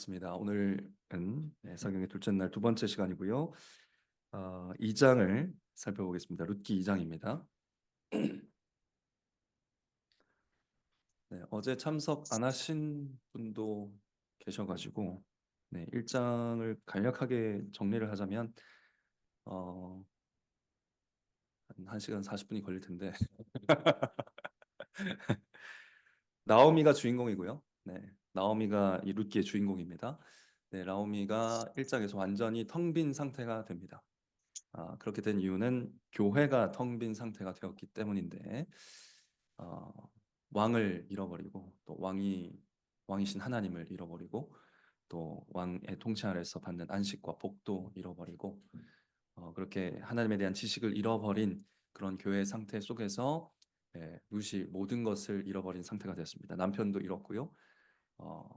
반갑습니다. 오늘은 성경의 둘째 날 두 번째 시간이고요. 2장을 살펴보겠습니다. 룻기 2장입니다. 네, 어제 참석 안 하신 분도 계셔가지고 1장을 간략하게 정리를 하자면 한 1시간 40분이 걸릴 텐데 나오미가 주인공이고요. 나오미가 이 룻기의 주인공입니다. 나오미가 1장에서 완전히 텅 빈 상태가 됩니다. 그렇게 된 이유는 교회가 텅 빈 상태가 되었기 때문인데 어, 왕을 잃어버리고 또 왕이신 하나님을 잃어버리고 또 왕의 통치 아래서 받는 안식과 복도 잃어버리고 그렇게 하나님에 대한 지식을 잃어버린 그런 교회의 상태 속에서 룻이 모든 것을 잃어버린 상태가 되었습니다. 남편도 잃었고요. 어,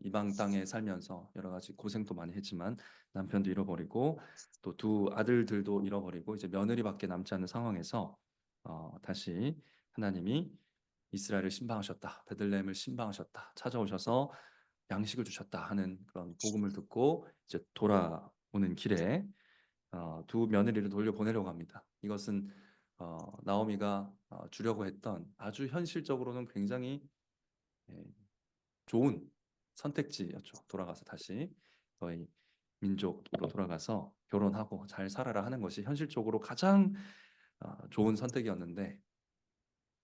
이방 땅에 살면서 여러 가지 고생도 많이 했지만 남편도 잃어버리고 또 두 아들들도 잃어버리고 이제 며느리밖에 남지 않는 상황에서 다시 하나님이 이스라엘을 신방하셨다, 베들레헴을 신방하셨다, 찾아오셔서 양식을 주셨다 하는 그런 복음을 듣고 이제 돌아오는 길에 두 며느리를 돌려보내려고 합니다. 이것은 나오미가 주려고 했던 아주 현실적으로는 굉장히 예, 좋은 선택지였죠. 돌아가서 다시 너희 민족으로 돌아가서 결혼하고 잘 살아라 하는 것이 현실적으로 가장 좋은 선택이었는데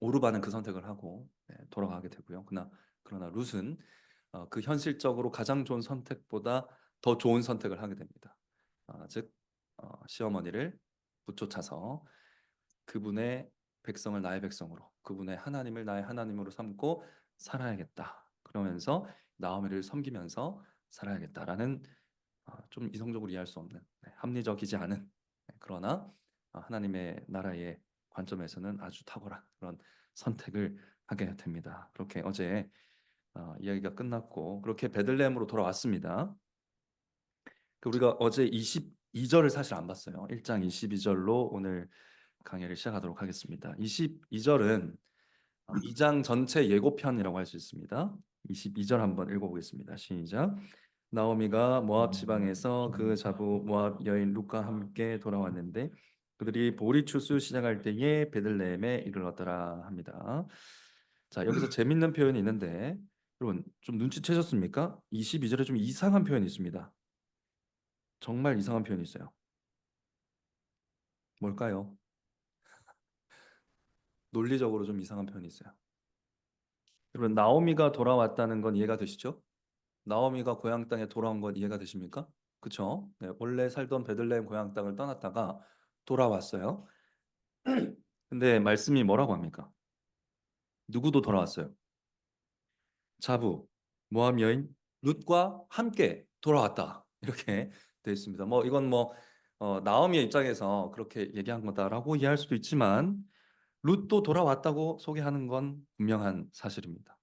오르반은 그 선택을 하고 돌아가게 되고요. 그러나 룻은 그 현실적으로 가장 좋은 선택보다 더 좋은 선택을 하게 됩니다. 즉 시어머니를 붙쫓아서 그분의 백성을 나의 백성으로, 그분의 하나님을 나의 하나님으로 삼고 살아야겠다. 그러면서 나오미를 섬기면서 살아야겠다라는 좀 이성적으로 이해할 수 없는 합리적이지 않은 그러나 하나님의 나라의 관점에서는 아주 탁월한 그런 선택을 하게 됩니다. 그렇게 어제 이야기가 끝났고 그렇게 베들레헴으로 돌아왔습니다. 우리가 어제 22절을 사실 안 봤어요. 1장 22절로 오늘 강의를 시작하도록 하겠습니다. 22절은 2장 전체 예고편이라고 할 수 있습니다. 22절 한번 읽어보겠습니다. 시작. 나오미가 모압 지방에서 그 자부 모압 여인 룻과 함께 돌아왔는데 그들이 보리추수 시작할 때에 베들레헴에 이르렀더라 합니다. 자, 여기서 재밌는 표현이 있는데 여러분 좀 눈치채셨습니까? 22절에 좀 이상한 표현이 있습니다. 정말 이상한 표현이 있어요. 뭘까요? 논리적으로 좀 이상한 표현이 있어요. 여러분 나오미가 돌아왔다는 건 이해가 되시죠? 나오미가 고향 땅에 돌아온 건 이해가 되십니까? 그렇죠? 원래 살던 베들레헴 고향 땅을 떠났다가 돌아왔어요. 근데 말씀이 뭐라고 합니까? 누구도 돌아왔어요. 자부 모압 여인 룻과 함께 돌아왔다. 이렇게 되어 있습니다. 이건 나오미의 입장에서 그렇게 얘기한 거다라고 이해할 수도 있지만 룻도 돌아왔다고 소개하는 건 분명한 사실입니다.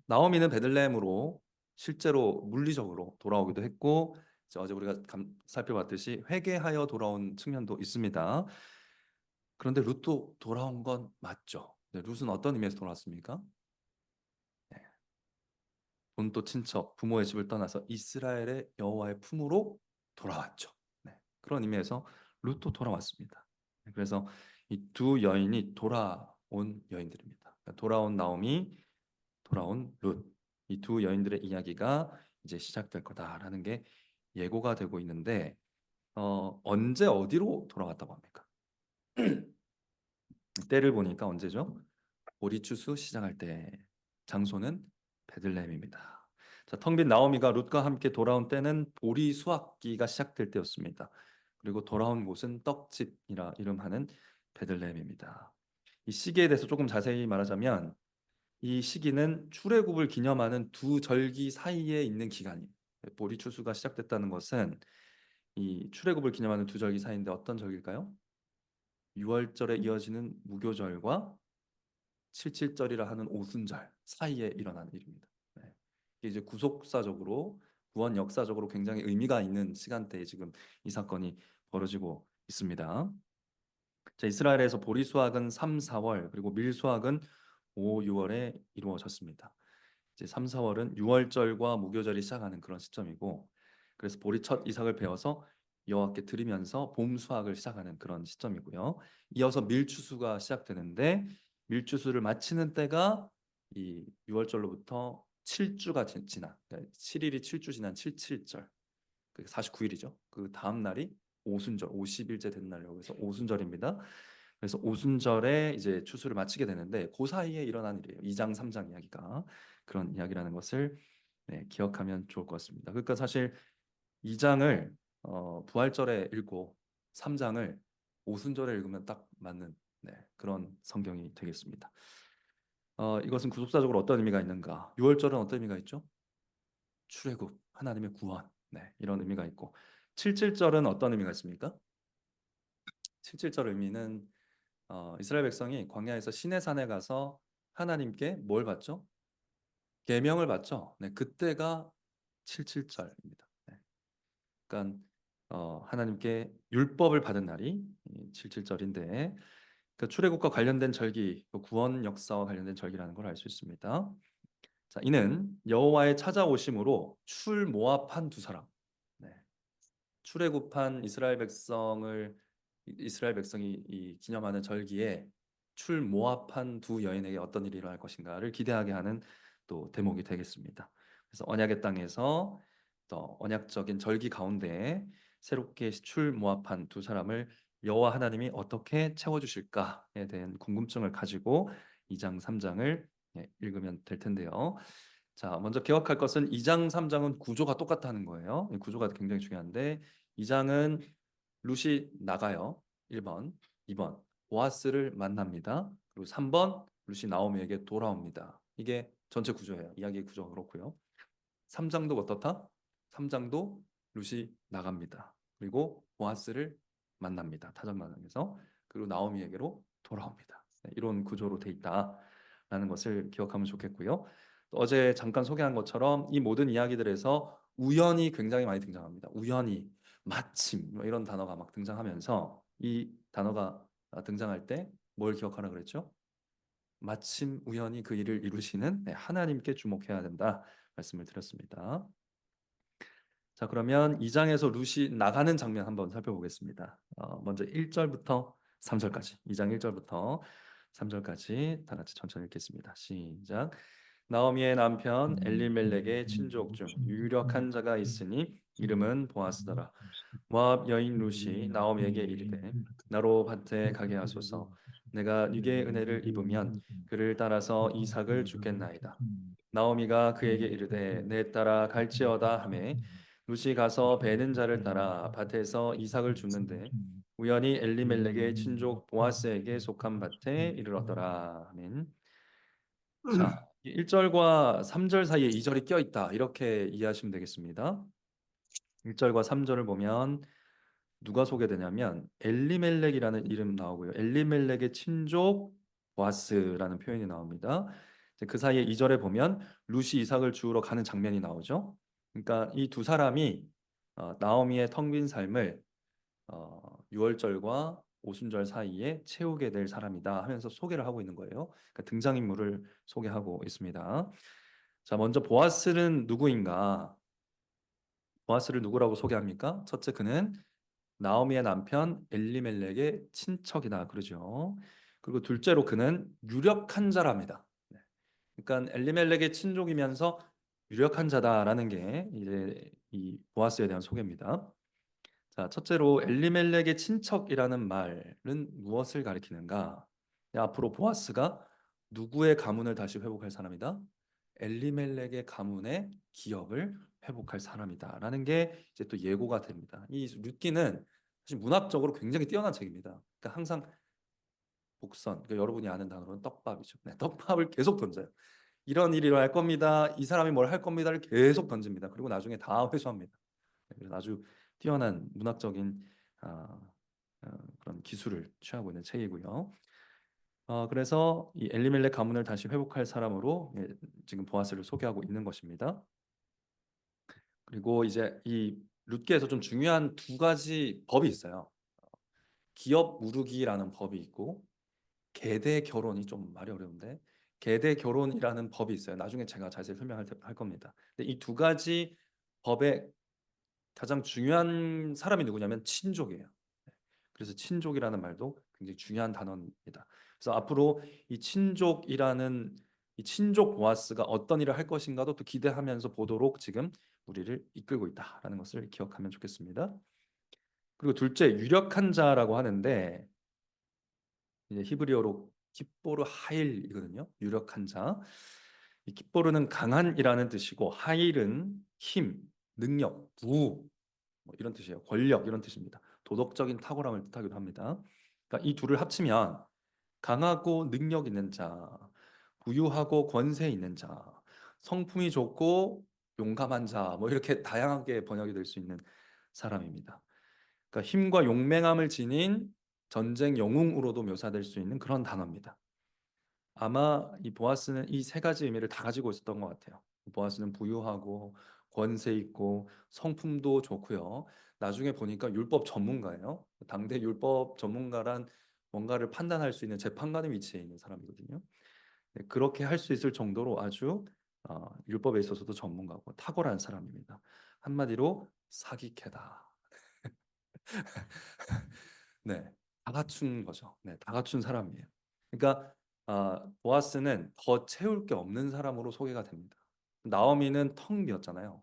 나오미는 베들레헴으로 실제로 물리적으로 돌아오기도 했고 어제 우리가 살펴봤듯이 회개하여 돌아온 측면도 있습니다. 그런데 룻도 돌아온 건 맞죠. 룻은 어떤 의미에서 돌아왔습니까? 네, 본토 친척 부모의 집을 떠나서 이스라엘의 여호와의 품으로 돌아왔죠. 그런 의미에서 룻도 돌아왔습니다. 그래서 이 두 여인이 돌아온 여인들입니다. 돌아온 나오미, 돌아온 룻, 이 두 여인들의 이야기가 이제 시작될 거다라는 게 예고가 되고 있는데 언제 어디로 돌아갔다고 합니까? 때를 보니까 언제죠? 보리추수 시작할 때 장소는 베들레헴입니다. 자, 텅 빈 나오미가 룻과 함께 돌아온 때는 보리 수확기가 시작될 때였습니다. 그리고 돌아온 곳은 떡집이라 이름하는 베들레헴입니다. 이 시기에 대해서 조금 자세히 말하자면 이 시기는 출애굽을 기념하는 두 절기 사이에 있는 기간이에요. 보리 추수가 시작됐다는 것은 이 출애굽을 기념하는 두 절기 사이인데 어떤 절기일까요? 유월절에 이어지는 무교절과 칠칠절이라 하는 오순절 사이에 일어나는 일입니다. 이게 이제 구속사적으로 구원 역사적으로 굉장히 의미가 있는 시간대에 지금 이 사건이 벌어지고 있습니다. 자, 이스라엘에서 보리 수확은 3, 4월 그리고 밀 수확은 5, 6월에 이루어졌습니다. 이제 3, 4월은 유월절과 무교절이 시작하는 그런 시점이고, 그래서 보리 첫 이삭을 베어서 여호와께 드리면서 봄 수확을 시작하는 그런 시점이고요. 이어서 밀추수가 시작되는데, 밀추수를 마치는 때가 이 유월절로부터 7주가 지난, 그러니까 7일이 7주 지난 77절, 그 49일이죠. 그 다음 날이 오순절, 50일째 된 날이라고 해서 오순절입니다. 그래서 오순절에 이제 추수를 마치게 되는데, 그 사이에 일어난 일이에요. 2장 3장 이야기가 그런 이야기라는 것을 기억하면 좋을 것 같습니다. 그러니까 사실 2장을 부활절에 읽고 3장을 오순절에 읽으면 딱 맞는 그런 성경이 되겠습니다. 이것은 구속사적으로 어떤 의미가 있는가? 6월절은 어떤 의미가 있죠? 출애굽, 하나님의 구원, 이런 의미가 있고, 77절은 어떤 의미가 있습니까? 77절 의미는 이스라엘 백성이 광야에서 시내산에 가서 하나님께 뭘 받죠? 계명을 받죠. 그때가 77절입니다. 그러니까 하나님께 율법을 받은 날이 77절인데, 그 출애굽과 관련된 절기, 그 구원 역사와 관련된 절기라는 걸 알 수 있습니다. 자, 이는 여호와의 찾아오심으로 출모압한 두 사람, 네. 출애굽한 이스라엘 백성이 이 기념하는 절기에 출모압한 두 여인에게 어떤 일이 일어날 것인가를 기대하게 하는 또 대목이 되겠습니다. 그래서 언약의 땅에서 또 언약적인 절기 가운데 새롭게 출모압한 두 사람을 여호와 하나님이 어떻게 채워주실까에 대한 궁금증을 가지고 2장 3장을 읽으면 될 텐데요. 자, 먼저 기억할 것은 2장 3장은 구조가 똑같다는 거예요. 이 구조가 굉장히 중요한데, 2장은 룻이 나가요. 1번, 2번 보아스를 만납니다. 그리고 3번 룻이 나오미에게 돌아옵니다. 이게 전체 구조예요. 이야기 구조가 그렇고요. 3장도 어떻다? 3장도 룻이 나갑니다. 그리고 보아스를 만납니다. 타작 만남에서. 그리고 나오미에게로 돌아옵니다. 이런 구조로 돼 있다라는 것을 기억하면 좋겠고요. 또 어제 잠깐 소개한 것처럼 이 모든 이야기들에서 우연히 굉장히 많이 등장합니다. 우연히, 마침 뭐 이런 단어가 막 등장하면서, 이 단어가 등장할 때 뭘 기억하라 그랬죠? 마침 우연히 그 일을 이루시는 하나님께 주목해야 된다 말씀을 드렸습니다. 자, 그러면 2장에서 룻이 나가는 장면 한번 살펴보겠습니다. 먼저 1절부터 3절까지, 2장 1절부터 3절까지 다 같이 천천히 읽겠습니다. 시작. 나오미의 남편 엘리멜렉의 친족 중 유력한 자가 있으니 이름은 보아스더라. 모압 여인 룻이 나오미에게 이르되, 나로 밭에 가게 하소서. 내가 네게 은혜를 입으면 그를 따라서 이삭을 주겠나이다. 나오미가 그에게 이르되, 내 딸아 갈지어다 하매, 룻이 가서 베는 자를 따라 밭에서 이삭을 줍는데 우연히 엘리멜렉의 친족 보아스에게 속한 밭에 이르렀더라. 아멘. 자, 1절과 3절 사이에 2절이 껴있다, 이렇게 이해하시면 되겠습니다. 1절과 3절을 보면 누가 소개되냐면 엘리멜렉이라는 이름 나오고요. 엘리멜렉의 친족 보아스라는 표현이 나옵니다. 그 사이에 2절에 보면 룻이 이삭을 주우러 가는 장면이 나오죠. 그러니까 이 두 사람이 나오미의 텅 빈 삶을 6월절과 오순절 사이에 채우게 될 사람이다 하면서 소개를 하고 있는 거예요. 그러니까 등장인물을 소개하고 있습니다. 자, 먼저 보아스는 누구인가? 보아스를 누구라고 소개합니까? 첫째, 그는 나오미의 남편 엘리멜렉의 친척이다 그러죠. 그리고 둘째로 그는 유력한 자랍니다. 그러니까 엘리멜렉의 친족이면서 유력한 자다라는 게 이제 이 보아스에 대한 소개입니다. 자, 첫째로 엘리멜렉의 친척이라는 말은 무엇을 가리키는가? 앞으로 보아스가 누구의 가문을 다시 회복할 사람이다? 엘리멜렉의 가문의 기업을 회복할 사람이다라는 게 이제 또 예고가 됩니다. 이 룻기는 사실 문학적으로 굉장히 뛰어난 책입니다. 그러니까 항상 복선, 그러니까 여러분이 아는 단어로는 떡밥이죠. 떡밥을 계속 던져요. 이런 일이 일어날 겁니다. 이 사람이 뭘 할 겁니다를 계속 던집니다. 그리고 나중에 다 회수합니다. 그래서 아주 뛰어난 문학적인 아, 그런 기술을 취하고 있는 책이고요. 그래서 이 엘리멜렉 가문을 다시 회복할 사람으로 지금 보아스를 소개하고 있는 것입니다. 그리고 이제 이 룻기에서 좀 중요한 두 가지 법이 있어요. 기업 무르기라는 법이 있고, 계대 결혼이 좀 말이 어려운데 계대 결혼이라는 법이 있어요. 나중에 제가 자세히 할 겁니다. 근데 이 두 가지 법의 가장 중요한 사람이 누구냐면 친족이에요. 그래서 친족이라는 말도 굉장히 중요한 단어입니다. 그래서 앞으로 이 친족 보아스가 어떤 일을 할 것인가도 또 기대하면서 보도록 지금 우리를 이끌고 있다라는 것을 기억하면 좋겠습니다. 그리고 둘째, 유력한 자라고 하는데 이제 히브리어로 깃보르 하일이거든요. 유력한 자. 이 깃보르는 강한이라는 뜻이고 하일은 힘, 능력, 부 뭐 이런 뜻이에요. 권력 이런 뜻입니다. 도덕적인 탁월함을 뜻하기도 합니다. 그러니까 이 둘을 합치면 강하고 능력 있는 자, 부유하고 권세 있는 자, 성품이 좋고 용감한 자, 뭐 이렇게 다양하게 번역이 될 수 있는 사람입니다. 그러니까 힘과 용맹함을 지닌 전쟁 영웅으로도 묘사될 수 있는 그런 단어입니다. 아마 이 보아스는 이 세 가지 의미를 다 가지고 있었던 것 같아요. 보아스는 부유하고 권세 있고 성품도 좋고요. 나중에 보니까 율법 전문가예요. 당대 율법 전문가란 뭔가를 판단할 수 있는 재판관의 위치에 있는 사람이거든요. 네, 그렇게 할 수 있을 정도로 아주 율법에 있어서도 전문가고 탁월한 사람입니다. 한마디로 사기캐다. 네, 다 갖춘 거죠. 네, 다 갖춘 사람이에요. 그러니까 보아스는 더 채울 게 없는 사람으로 소개가 됩니다. 나오미는 텅 비었잖아요.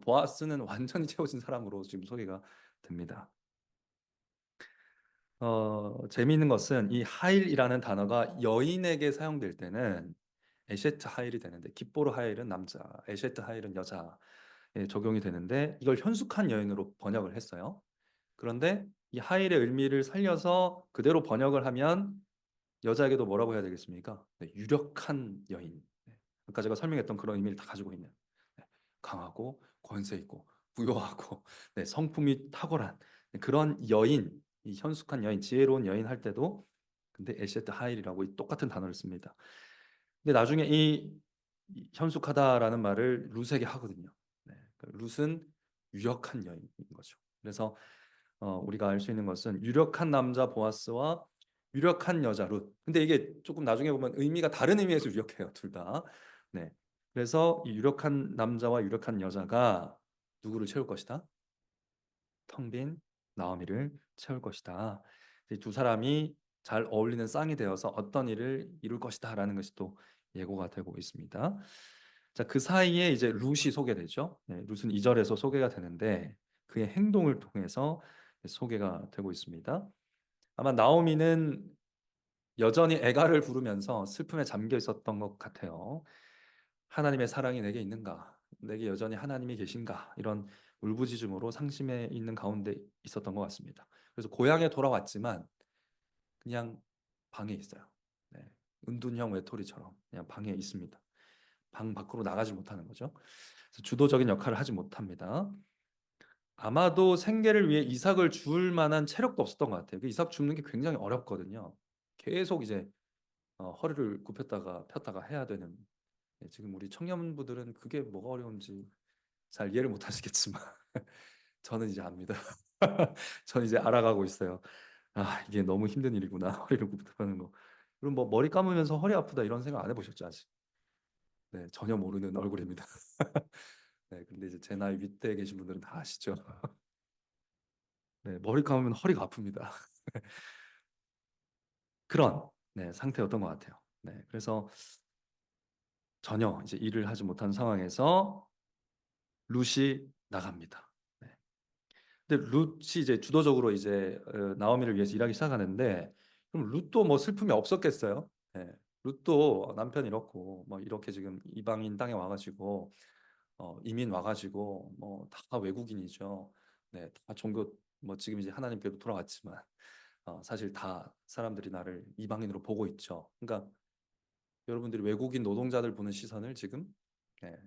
보아스는 완전히 채워진 사람으로 지금 소개가 됩니다. 재미있는 것은 이 하일이라는 단어가 여인에게 사용될 때는 에셰트 하일이 되는데 깃보르 하일은 남자, 에셰트 하일은 여자에 적용이 되는데 이걸 현숙한 여인으로 번역을 했어요. 그런데 이 하일의 의미를 살려서 그대로 번역을 하면 여자에게도 뭐라고 해야 되겠습니까? 네, 유력한 여인. 네, 아까 제가 설명했던 그런 의미를 다 가지고 있는 네, 강하고 권세 있고 부유하고 네, 성품이 탁월한 네, 그런 여인, 이 현숙한 여인, 지혜로운 여인 할 때도 근데 에셰트 하일이라고 이 똑같은 단어를 씁니다. 근데 나중에 이 현숙하다라는 말을 룻에게 하거든요. 네, 그러니까 룻은 유력한 여인인 거죠. 그래서 우리가 알 수 있는 것은 유력한 남자 보아스와 유력한 여자 룻. 근데 이게 조금 나중에 보면 의미가 다른 의미에서 유력해요, 둘 다. 네. 그래서 이 유력한 남자와 유력한 여자가 누구를 채울 것이다? 텅 빈 나오미를 채울 것이다. 이 두 사람이 잘 어울리는 쌍이 되어서 어떤 일을 이룰 것이다라는 것이 또 예고가 되고 있습니다. 자, 그 사이에 이제 룻이 소개되죠. 네, 룻은 2절에서 소개가 되는데 그의 행동을 통해서 소개가 되고 있습니다. 아마 나오미는 여전히 애가를 부르면서 슬픔에 잠겨 있었던 것 같아요. 하나님의 사랑이 내게 있는가? 내게 여전히 하나님이 계신가? 이런 울부짖음으로 상심해 있는 가운데 있었던 것 같습니다. 그래서 고향에 돌아왔지만 그냥 방에 있어요. 네. 은둔형 외톨이처럼 그냥 방에 있습니다. 방 밖으로 나가지 못하는 거죠. 그래서 주도적인 역할을 하지 못합니다. 아마도 생계를 위해 이삭을 줄 만한 체력도 없었던 것 같아요. 그 이삭 줍는 게 굉장히 어렵거든요. 계속 이제 허리를 굽혔다가 폈다가 해야 되는. 네, 지금 우리 청년분들은 그게 뭐가 어려운지 잘 이해를 못 하시겠지만 저는 이제 압니다. 저는 이제 알아가고 있어요. 아, 이게 너무 힘든 일이구나. 허리를 굽히는 거. 그럼 뭐 머리 감으면서 허리 아프다 이런 생각 안 해보셨죠 아직? 네, 전혀 모르는 얼굴입니다. 네, 근데 이제 제 나이 윗대에 계신 분들은 다 아시죠? 네, 머리 감으면 허리가 아픕니다. 그런 네, 상태였던 것 같아요. 네, 그래서 전혀 이제 일을 하지 못한 상황에서 룻이 나갑니다. 네. 근데 룻이 이제 주도적으로 이제 나오미를 위해서 일하기 시작하는데 그럼 룻도 뭐 슬픔이 없었겠어요? 네. 룻도 남편 이렇고 뭐 이렇게 지금 이방인 땅에 와가지고 이민 와가지고 뭐 다 외국인이죠. 네, 다 종교 뭐 지금 이제 하나님께로 돌아왔지만 사실 다 사람들이 나를 이방인으로 보고 있죠. 그러니까 여러분들이 외국인 노동자들 보는 시선을 지금 네,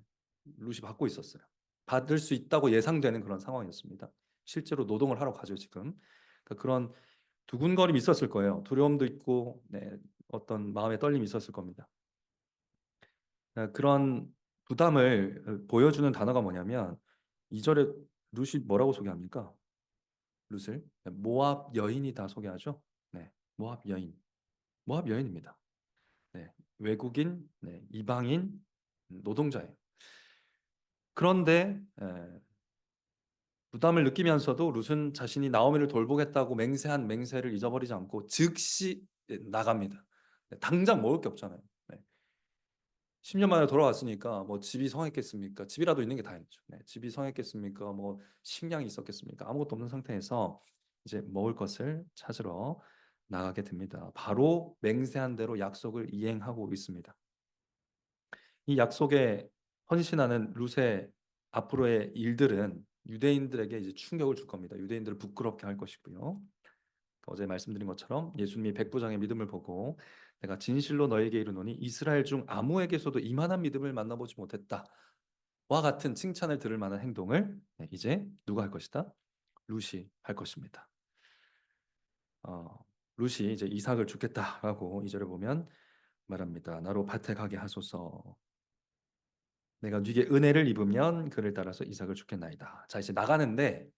룻이 받고 있었어요. 받을 수 있다고 예상되는 그런 상황이었습니다. 실제로 노동을 하러 가죠 지금. 그러니까 그런 두근거림이 있었을 거예요. 두려움도 있고 네, 어떤 마음의 떨림이 있었을 겁니다. 그런 부담을 보여주는 단어가 뭐냐면 2절에 룻이 뭐라고 소개합니까? 룻을 모압 여인이 다 소개하죠. 네, 모압 여인, 모압 여인입니다. 네, 외국인, 이방인, 노동자예요. 그런데 부담을 느끼면서도 룻은 자신이 나오미를 돌보겠다고 맹세한 맹세를 잊어버리지 않고 즉시 나갑니다. 당장 먹을 게 없잖아요. 10년 만에 돌아왔으니까 뭐 집이 성했겠습니까? 집이라도 있는 게 다행이죠. 집이 성했겠습니까? 뭐 식량이 있었겠습니까? 아무것도 없는 상태에서 이제 먹을 것을 찾으러 나가게 됩니다. 바로 맹세한 대로 약속을 이행하고 있습니다. 이 약속에 헌신하는 룻의 앞으로의 일들은 유대인들에게 이제 충격을 줄 겁니다. 유대인들을 부끄럽게 할 것이고요. 어제 말씀드린 것처럼 예수님이 백부장의 믿음을 보고 내가 진실로 너에게 이르노니 이스라엘 중 아무에게서도 이만한 믿음을 만나보지 못했다. 와 같은 칭찬을 들을 만한 행동을 이제 누가 할 것이다? 룻이 할 것입니다. 룻이 이제 이삭을 주겠다라고 2절에 보면 말합니다. 나로 밭에 가게 하소서. 내가 네게 은혜를 입으면 그를 따라서 이삭을 주겠나이다. 자, 이제 나가는데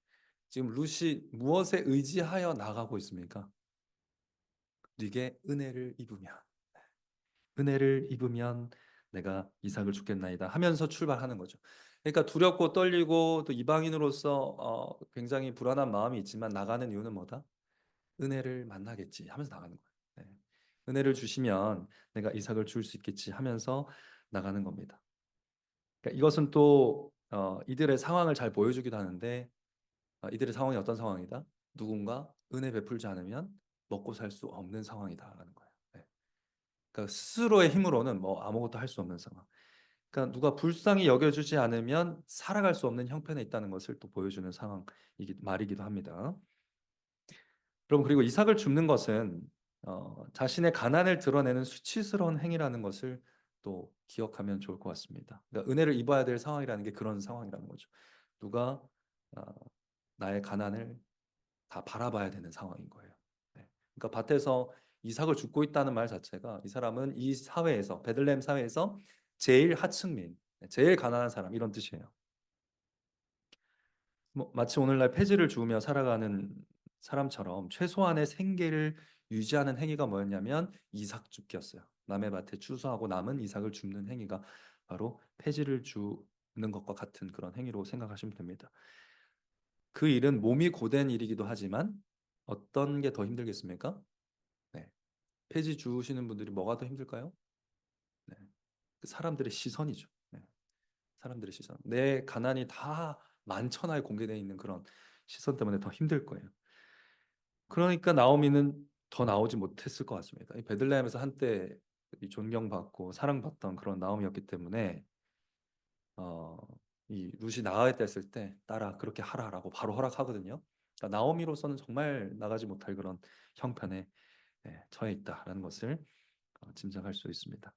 지금 룻이 무엇에 의지하여 나가고 있습니까? 네게 은혜를 입으면 내가 이삭을 주겠나이다 하면서 출발하는 거죠. 그러니까 두렵고 떨리고 또 이방인으로서 굉장히 불안한 마음이 있지만 나가는 이유는 뭐다? 은혜를 만나겠지 하면서 나가는 거예요. 은혜를 주시면 내가 이삭을 줄 수 있겠지 하면서 나가는 겁니다. 그러니까 이것은 또 이들의 상황을 잘 보여주기도 하는데 이들의 상황이 어떤 상황이다? 누군가 은혜 베풀지 않으면 먹고 살 수 없는 상황이다라는 거예요. 그러니까 스스로의 힘으로는 뭐 아무것도 할 수 없는 상황. 그러니까 누가 불쌍히 여겨주지 않으면 살아갈 수 없는 형편에 있다는 것을 또 보여주는 말이기도 합니다. 여러분, 그리고 이삭을 줍는 것은 자신의 가난을 드러내는 수치스러운 행위라는 것을 또 기억하면 좋을 것 같습니다. 그러니까 은혜를 입어야 될 상황이라는 게 그런 상황이라는 거죠. 누가 어, 나의 가난을 다 바라봐야 되는 상황인 거예요. 그러니까 밭에서 이삭을 줍고 있다는 말 자체가 이 사람은 이 사회에서 베들레헴 사회에서 제일 하층민, 제일 가난한 사람 이런 뜻이에요. 뭐 마치 오늘날 폐지를 주우며 살아가는 사람처럼 최소한의 생계를 유지하는 행위가 뭐였냐면 이삭 줍기였어요. 남의 밭에 추수하고 남은 이삭을 줍는 행위가 바로 폐지를 주는 것과 같은 그런 행위로 생각하시면 됩니다. 그 일은 몸이 고된 일이기도 하지만 어떤 게 더 힘들겠습니까? 네. 폐지 주우시는 분들이 뭐가 더 힘들까요? 네. 그 사람들의 시선이죠. 사람들의 시선. 내 가난이 다 만천하에 공개되어 있는 그런 시선 때문에 더 힘들 거예요. 그러니까 나오미는 더 나오지 못했을 것 같습니다. 이 베들레헴에서 한때 존경받고 사랑받던 그런 나오미였기 때문에 어, 이 룻이 나가겠다 했을 때 따라 그렇게 하라라고 바로 허락하거든요. 그러니까 나오미로서는 정말 나가지 못할 그런 형편에 처해 있다라는 것을 짐작할 수 있습니다.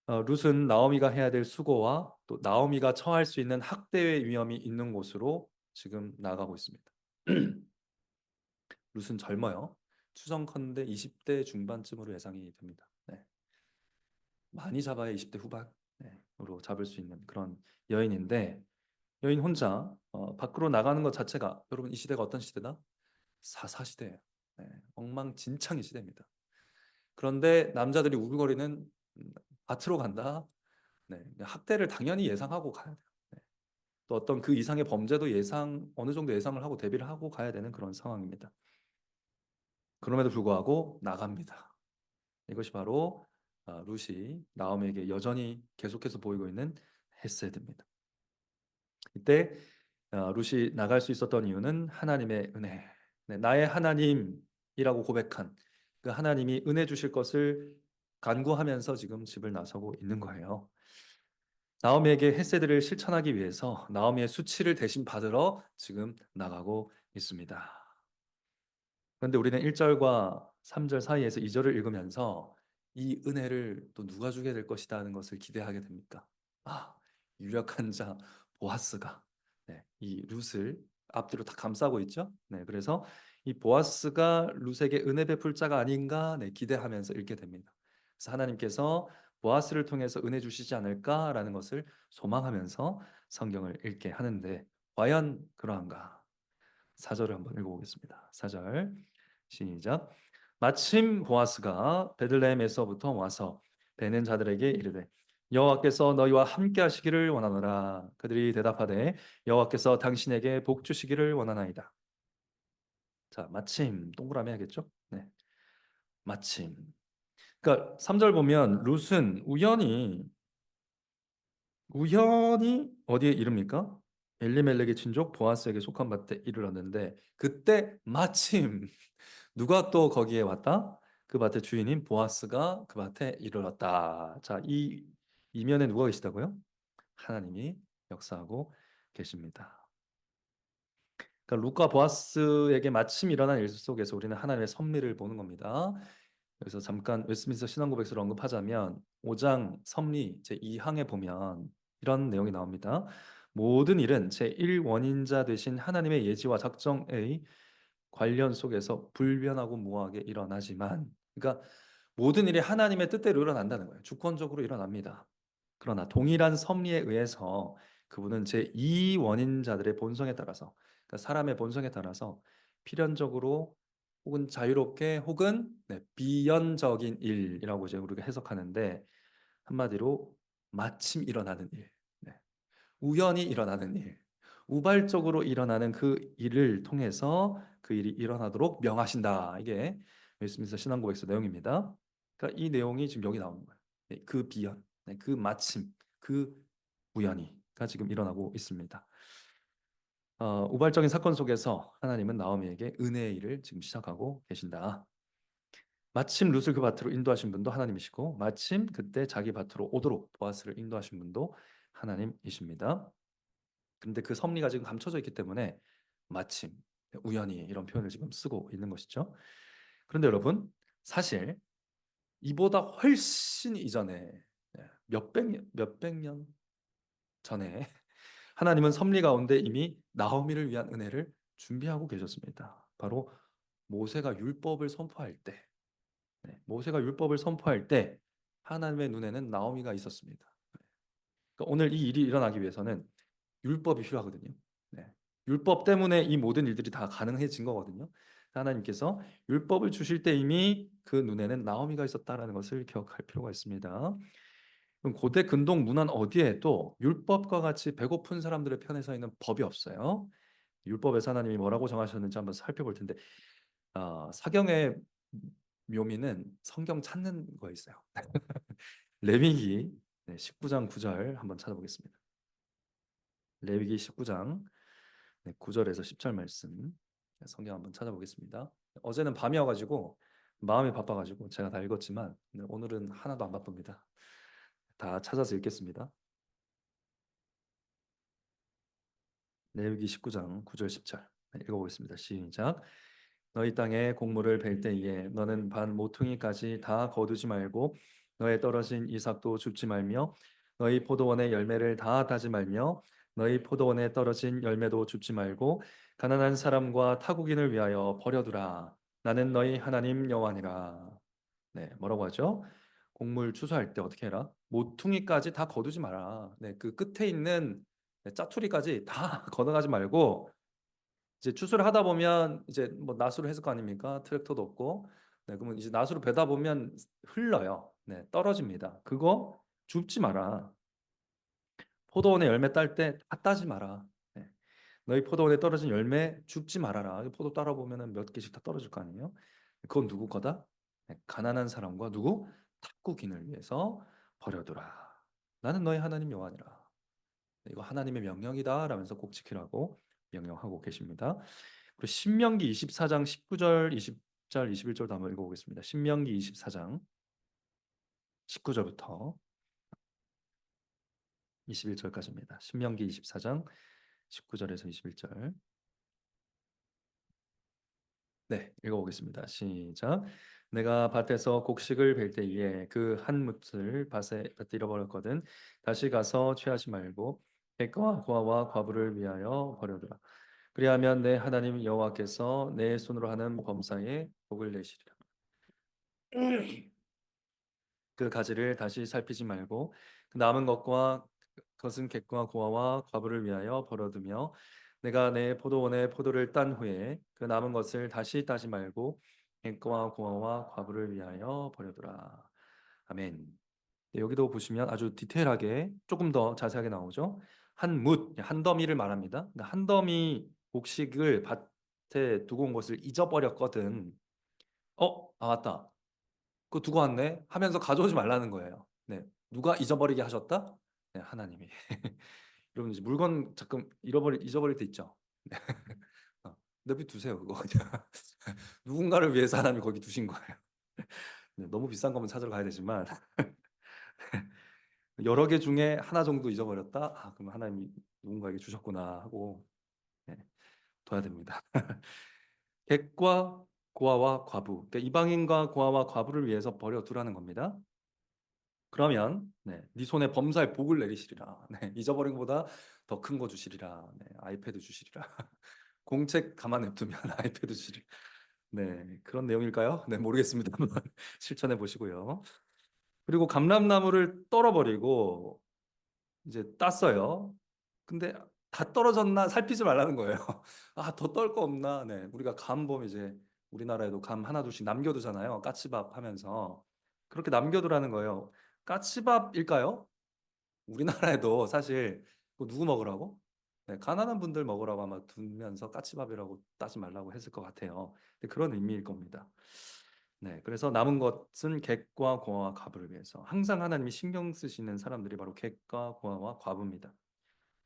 룻은 나오미가 해야 될 수고와 또 나오미가 처할 수 있는 학대의 위험이 있는 곳으로 지금 나가고 있습니다. 룻은 젊어요. 추정컨대 20대 중반쯤으로 예상이 됩니다. 많이 잡아야 20대 후반으로 잡을 수 있는 그런 여인인데 여인 혼자 밖으로 나가는 것 자체가 여러분 이 시대가 어떤 시대다? 사사시대예요. 엉망진창의 시대입니다. 그런데 남자들이 우글거리는 밭으로 간다. 학대를 당연히 예상하고 가야 돼요. 또 어떤 그 이상의 범죄도 어느 정도 예상을 하고 대비를 하고 가야 되는 그런 상황입니다. 그럼에도 불구하고 나갑니다. 이것이 바로 룻이 나오미에게 여전히 계속해서 보이고 있는 헤세드입니다. 이때 룻이 나갈 수 있었던 이유는 하나님의 은혜. 나의 하나님이라고 고백한 그 하나님이 은혜 주실 것을 간구하면서 지금 집을 나서고 있는 거예요. 나오미에게 헤세드를 실천하기 위해서 나오미의 수치를 대신 받으러 지금 나가고 있습니다. 그런데 우리는 1절과 3절 사이에서 2절을 읽으면서 이 은혜를 또 누가 주게 될 것이라는 것을 기대하게 됩니까? 유력한 자 보아스가 이 룻을 앞뒤로 다 감싸고 있죠. 그래서 이 보아스가 룻에게 은혜 베풀 자가 아닌가 기대하면서 읽게 됩니다. 그래서 하나님께서 보아스를 통해서 은혜 주시지 않을까라는 것을 소망하면서 성경을 읽게 하는데 과연 그러한가? 4절을 한번 읽어보겠습니다. 4절 시작. 마침 보아스가 베들레헴에서부터 와서 베는 자들에게 이르되 여호와께서 너희와 함께 하시기를 원하노라. 그들이 대답하되 여호와께서 당신에게 복 주시기를 원하나이다. 자, 마침 동그라미 하겠죠? 네. 마침. 그러니까 3절 보면 룻은 우연히 어디에 이릅니까? 엘리멜렉의 친족 보아스에게 속한 밭에 이르렀는데 그때 마침 누가 또 거기에 왔다? 그 밭의 주인인 보아스가 그 밭에 이르렀다. 자, 이 이면에 누가 계시다고요? 하나님이 역사하고 계십니다. 그러니까 룻과 보아스에게 마침 일어난 일 속에서 우리는 하나님의 섭리를 보는 겁니다. 그래서 잠깐 웨스트민스터 신앙고백서를 언급하자면 5장 섭리 제2항에 보면 이런 내용이 나옵니다. 모든 일은 제1원인자 되신 하나님의 예지와 작정의 관련 속에서 불변하고 무하게 일어나지만, 그러니까 모든 일이 하나님의 뜻대로 일어난다는 거예요. 주권적으로 일어납니다. 그러나 동일한 섭리에 의해서 그분은 제2원인자들의 본성에 따라서, 그러니까 사람의 본성에 따라서 필연적으로 혹은 자유롭게 혹은 비연적인 일이라고 이제 우리가 해석하는데, 한마디로 마침 일어나는 일, 네, 우연히 일어나는 일, 우발적으로 일어나는 그 일을 통해서 그 일이 일어나도록 명하신다. 이게 웨스트민스터 신앙고백서 내용입니다. 그러니까 이 내용이 지금 여기 나오는 거예요. 네, 그 비연, 네, 그 마침, 그 우연히가 지금 일어나고 있습니다. 우발적인 사건 속에서 하나님은 나오미에게 은혜의 일을 지금 시작하고 계신다. 마침 룻을 그 밭으로 인도하신 분도 하나님이시고 마침 그때 자기 밭으로 오도록 보아스를 인도하신 분도 하나님이십니다. 그런데 그 섭리가 지금 감춰져 있기 때문에 마침, 우연히 이런 표현을 지금 쓰고 있는 것이죠. 그런데 여러분, 사실 이보다 훨씬 이전에 몇백 년 전에 하나님은 섭리 가운데 이미 나오미를 위한 은혜를 준비하고 계셨습니다. 바로 모세가 율법을 선포할 때, 모세가 율법을 선포할 때 하나님의 눈에는 나오미가 있었습니다. 그러니까 오늘 이 일이 일어나기 위해서는 율법이 필요하거든요. 네. 율법 때문에 이 모든 일들이 다 가능해진 거거든요. 하나님께서 율법을 주실 때 이미 그 눈에는 나오미가 있었다라는 것을 기억할 필요가 있습니다. 그럼 고대 근동 문안 어디에도 율법과 같이 배고픈 사람들의 편에 서 있는 법이 없어요. 율법에서 하나님이 뭐라고 정하셨는지 한번 살펴볼 텐데, 사경의 묘미는 성경 찾는 거 있어요. 레위기 19장 9절 한번 찾아보겠습니다. 레위기 19장 9절에서 10절 말씀 성경 한번 찾아보겠습니다. 어제는 밤이어가지고 마음이 바빠가지고 제가 다 읽었지만 오늘은 하나도 안 바쁩니다. 다 찾아서 읽겠습니다. 레위기 19장 9절 10절 읽어보겠습니다. 시작. 너희 땅에 곡물을 벨 때에 너는 반 모퉁이까지 다 거두지 말고 너의 떨어진 이삭도 줍지 말며 너희 포도원의 열매를 다 따지 말며 너희 포도원에 떨어진 열매도 줍지 말고 가난한 사람과 타국인을 위하여 버려두라. 나는 너희 하나님 여호와니라. 네, 뭐라고 하죠? 곡물 추수할 때 어떻게 해라? 모퉁이까지 다 거두지 마라. 네, 그 끝에 있는 짜투리까지 다 걷어가지 말고 이제 추수를 하다 보면 이제 뭐 낫으로 했을 거 아닙니까? 트랙터도 없고. 네, 그러면 이제 낫으로 베다 보면 흘러요. 네, 떨어집니다. 그거 줍지 마라. 포도원에 열매 딸 때 다 따지 마라. 네, 너희 포도원에 떨어진 열매 줍지 말아라. 포도 따라 보면은 몇 개씩 다 떨어질 거 아니에요? 그건 누구 거다? 네, 가난한 사람과 누구? 탁구인을 위해서 버려두라. 나는 너희 하나님 여호와니라. 네, 이거 하나님의 명령이다 라면서 꼭 지키라고 명령하고 계십니다. 그리고 신명기 24장 19절, 20절, 21절도 한번 읽어보겠습니다. 신명기 24장 19절부터 21절까지입니다. 신명기 24장 19절에서 21절. 네, 읽어보겠습니다. 시작. 내가 밭에서 곡식을 벨 때에 그 한 뭇을 밭에 잃어버렸거든. 다시 가서 취하지 말고 객과 고아와 과부를 위하여 버려두라. 그리하면 내 하나님 여호와께서 내 손으로 하는 범사에 복을 내시리라. 그 가지를 다시 살피지 말고 그 남은 것과 것은 객과 고아와 과부를 위하여 버려두며 내가 내 포도원에 포도를 딴 후에 그 남은 것을 다시 따지 말고 객과 고아와 과부를 위하여 버려두라. 아멘. 네, 여기도 보시면 아주 디테일하게 조금 더 자세하게 나오죠. 한 더미를 말합니다. 그러니까 한 더미 곡식을 밭에 두고 온 것을 잊어버렸거든. 맞다. 그거 두고 왔네 하면서 가져오지 말라는 거예요. 네. 누가 잊어버리게 하셨다? 네, 하나님이. 여러분 이제 물건 잠깐 잊어버릴 때 있죠. 네. 내비 두세요 그거 그냥. 누군가를 위해서 하나님이 거기 두신 거예요. 네, 너무 비싼 거면 찾으러 가야 되지만 여러 개 중에 하나 정도 잊어버렸다. 그럼 하나님이 누군가에게 주셨구나 하고 네, 둬야 됩니다. 객과 고아와 과부, 그러니까 이방인과 고아와 과부를 위해서 버려두라는 겁니다. 그러면 네 손에 범사의 복을 내리시리라. 네, 잊어버린 것보다 더 큰 거 주시리라. 네, 아이패드 주시리라. 공책 가만 냅두면 아이패드 주시리라. 네, 그런 내용일까요? 네, 모르겠습니다만 실천해 보시고요. 그리고 감람나무를 떨어버리고 이제 땄어요. 근데 다 떨어졌나 살피지 말라는 거예요. 더 떨 거 없나? 네, 우리가 감 보면 이제 우리나라에도 감 하나 둘씩 남겨두잖아요. 까치밥 하면서 그렇게 남겨두라는 거예요. 까치밥일까요? 우리나라에도 사실 그거 누구 먹으라고? 네, 가난한 분들 먹으라고 아마 두면서 까치밥이라고 따지 말라고 했을 것 같아요. 그런 의미일 겁니다. 네, 그래서 남은 것은 객과 고아와 과부를 위해서 항상 하나님이 신경 쓰시는 사람들이 바로 객과 고아와 과부입니다.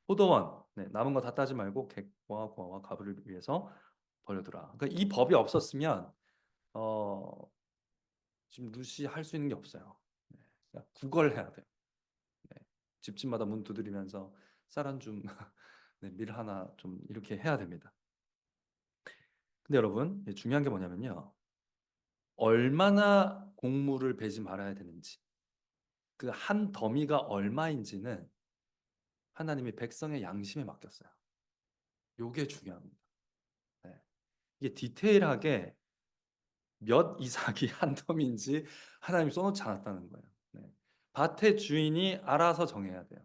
포도원, 네, 남은 거 다 따지 말고 객과 고아와 과부를 위해서 버려두라. 그러니까 이 법이 없었으면 지금 루시 할 수 있는 게 없어요. 네, 그냥 구걸해야 돼요. 네, 집집마다 문 두드리면서 쌀 한 줌, 네, 밀 하나 좀 이렇게 해야 됩니다. 근데 여러분 중요한 게 뭐냐면요. 얼마나 곡물을 베지 말아야 되는지 그 한 더미가 얼마인지는 하나님이 백성의 양심에 맡겼어요. 요게 중요합니다. 네. 이게 디테일하게 몇 이삭이 한 덤인지 하나님이 써놓지 않았다는 거예요. 네. 밭의 주인이 알아서 정해야 돼요.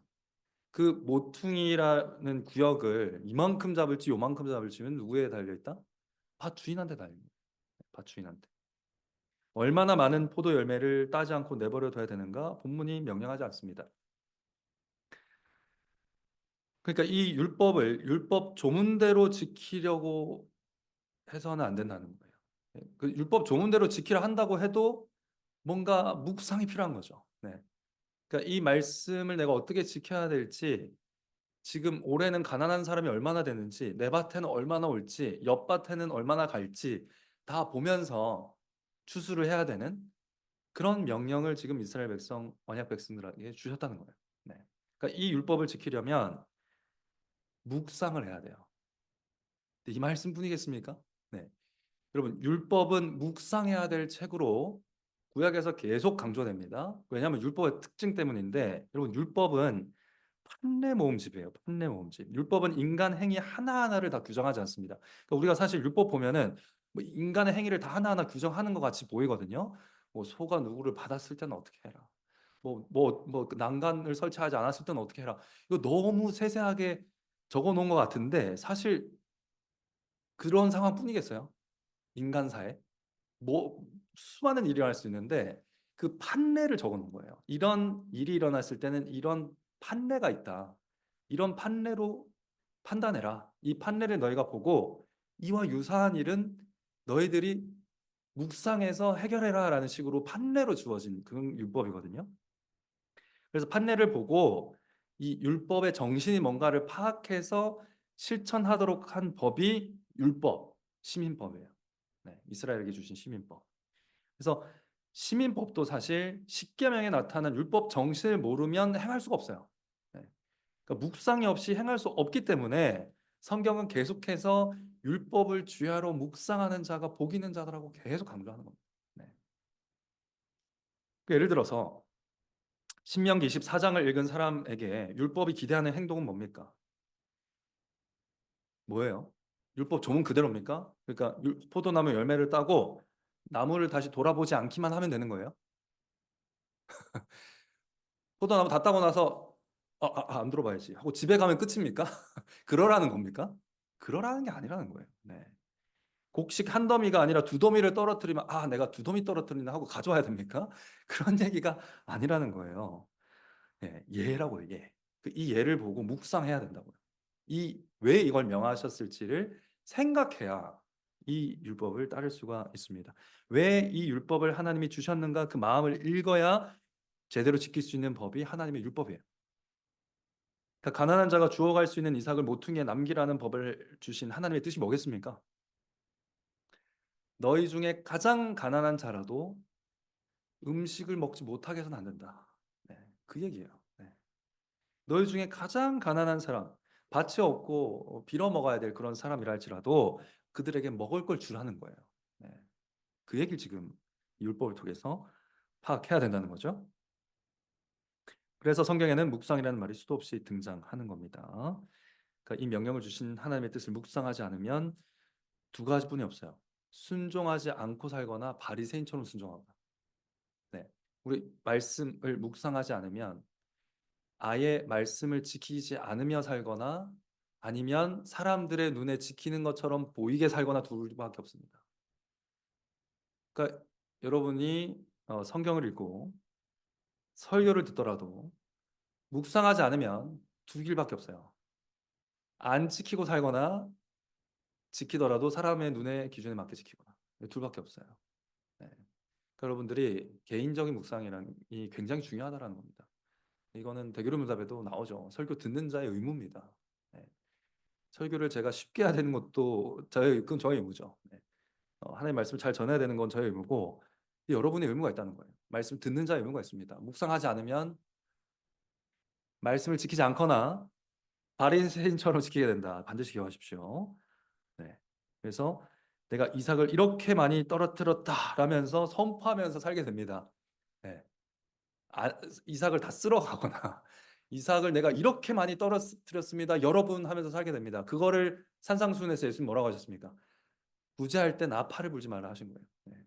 그 모퉁이라는 구역을 이만큼 잡을지 요만큼 잡을지는 누구에 달려있다? 밭 주인한테 달립니다. 밭 주인한테. 얼마나 많은 포도 열매를 따지 않고 내버려 둬야 되는가? 본문이 명령하지 않습니다. 그러니까 이 율법 조문대로 지키려고 해서는 안 된다는 거예요. 그 율법 조문대로 지키려 한다고 해도 뭔가 묵상이 필요한 거죠. 네. 그러니까 이 말씀을 내가 어떻게 지켜야 될지, 지금 올해는 가난한 사람이 얼마나 되는지, 내 밭에는 얼마나 올지, 옆 밭에는 얼마나 갈지 다 보면서 추수를 해야 되는 그런 명령을 지금 이스라엘 백성, 언약 백성들에게 주셨다는 거예요. 네. 그러니까 이 율법을 지키려면 묵상을 해야 돼요. 이 말씀뿐이겠습니까? 네. 여러분, 율법은 묵상해야 될 책으로 구약에서 계속 강조됩니다. 왜냐하면 율법의 특징 때문인데, 여러분 율법은 판례 모음집이에요. 판례 모음집. 율법은 인간 행위 하나하나를 다 규정하지 않습니다. 그러니까 우리가 사실 율법 보면은 뭐 인간의 행위를 다 하나하나 규정하는 것 같이 보이거든요. 뭐 소가 누구를 받았을 때는 어떻게 해라. 난간을 설치하지 않았을 때는 어떻게 해라. 이거 너무 세세하게 적어 놓은 것 같은데 사실 그런 상황뿐이겠어요? 인간사에 뭐 수많은 일이 일어날 수 있는데 그 판례를 적어 놓은 거예요. 이런 일이 일어났을 때는 이런 판례가 있다. 이런 판례로 판단해라. 이 판례를 너희가 보고 이와 유사한 일은 너희들이 묵상해서 해결해라라는 식으로 판례로 주어진 그 율법이거든요. 그래서 판례를 보고 이 율법의 정신이 뭔가를 파악해서 실천하도록 한 법이 율법, 시민법이에요. 네, 이스라엘에게 주신 시민법. 그래서 시민법도 사실 십계명에 나타난 율법 정신을 모르면 행할 수가 없어요. 네. 그러니까 묵상이 없이 행할 수 없기 때문에 성경은 계속해서 율법을 주야로 묵상하는 자가 복 있는 자들하고 계속 강조하는 겁니다. 네. 그러니까 예를 들어서 신명기 24장을 읽은 사람에게 율법이 기대하는 행동은 뭡니까? 뭐예요? 율법 조문 그대로입니까? 그러니까 포도나무 열매를 따고 나무를 다시 돌아보지 않기만 하면 되는 거예요? 포도나무 다 따고 나서 안 들어봐야지 하고 집에 가면 끝입니까? 그러라는 겁니까? 그러라는 게 아니라는 거예요. 네. 곡식 한 더미가 아니라 두 더미를 떨어뜨리면 아, 내가 두 더미 떨어뜨린다 하고 가져와야 됩니까? 그런 얘기가 아니라는 거예요. 예, 예라고요, 예. 이 예를 보고 묵상해야 된다고요. 왜 이걸 명하셨을지를 생각해야 이 율법을 따를 수가 있습니다. 왜 이 율법을 하나님이 주셨는가 그 마음을 읽어야 제대로 지킬 수 있는 법이 하나님의 율법이에요. 그러니까 가난한 자가 주워갈 수 있는 이삭을 모퉁이에 남기라는 법을 주신 하나님의 뜻이 뭐겠습니까? 너희 중에 가장 가난한 자라도 음식을 먹지 못하게 해서는 안 된다. 네, 그 얘기예요. 네. 너희 중에 가장 가난한 사람, 밭이 없고 빌어 먹어야 될 그런 사람이라 할지라도 그들에게 먹을 걸 주라는 거예요. 네. 그 얘기를 지금 율법을 통해서 파악해야 된다는 거죠. 그래서 성경에는 묵상이라는 말이 수도 없이 등장하는 겁니다. 그러니까 이 명령을 주신 하나님의 뜻을 묵상하지 않으면 두 가지뿐이 없어요. 순종하지 않고 살거나 바리새인처럼 순종하거나. 네. 우리 말씀을 묵상하지 않으면 아예 말씀을 지키지 않으며 살거나 아니면 사람들의 눈에 지키는 것처럼 보이게 살거나 둘밖에 없습니다. 그러니까 여러분이 성경을 읽고 설교를 듣더라도 묵상하지 않으면 두 길밖에 없어요. 안 지키고 살거나 지키더라도 사람의 눈의 기준에 맞게 지키거나 둘밖에 없어요. 네. 그러니까 여러분들이 개인적인 묵상이란 이 굉장히 중요하다라는 겁니다. 이거는 대교론문답에도 나오죠. 설교 듣는 자의 의무입니다. 네. 설교를 제가 쉽게 해야 되는 것도 그건 저의 의무죠. 네. 하나님의 말씀을 잘 전해야 되는 건 저의 의무고 여러분의 의무가 있다는 거예요. 말씀 듣는 자의 의무가 있습니다. 묵상하지 않으면 말씀을 지키지 않거나 바리새인처럼 지키게 된다. 반드시 기억하십시오. 네. 그래서 내가 이삭을 이렇게 많이 떨어뜨렸다라면서 선포하면서 살게 됩니다. 네. 이삭을 다 쓸어가거나 이삭을 내가 이렇게 많이 떨어뜨렸습니다. 여러분 하면서 살게 됩니다. 그거를 산상수훈에서 예수님 뭐라고 하셨습니까? 구제할 때 나 팔을 불지 말라 하신 거예요. 네.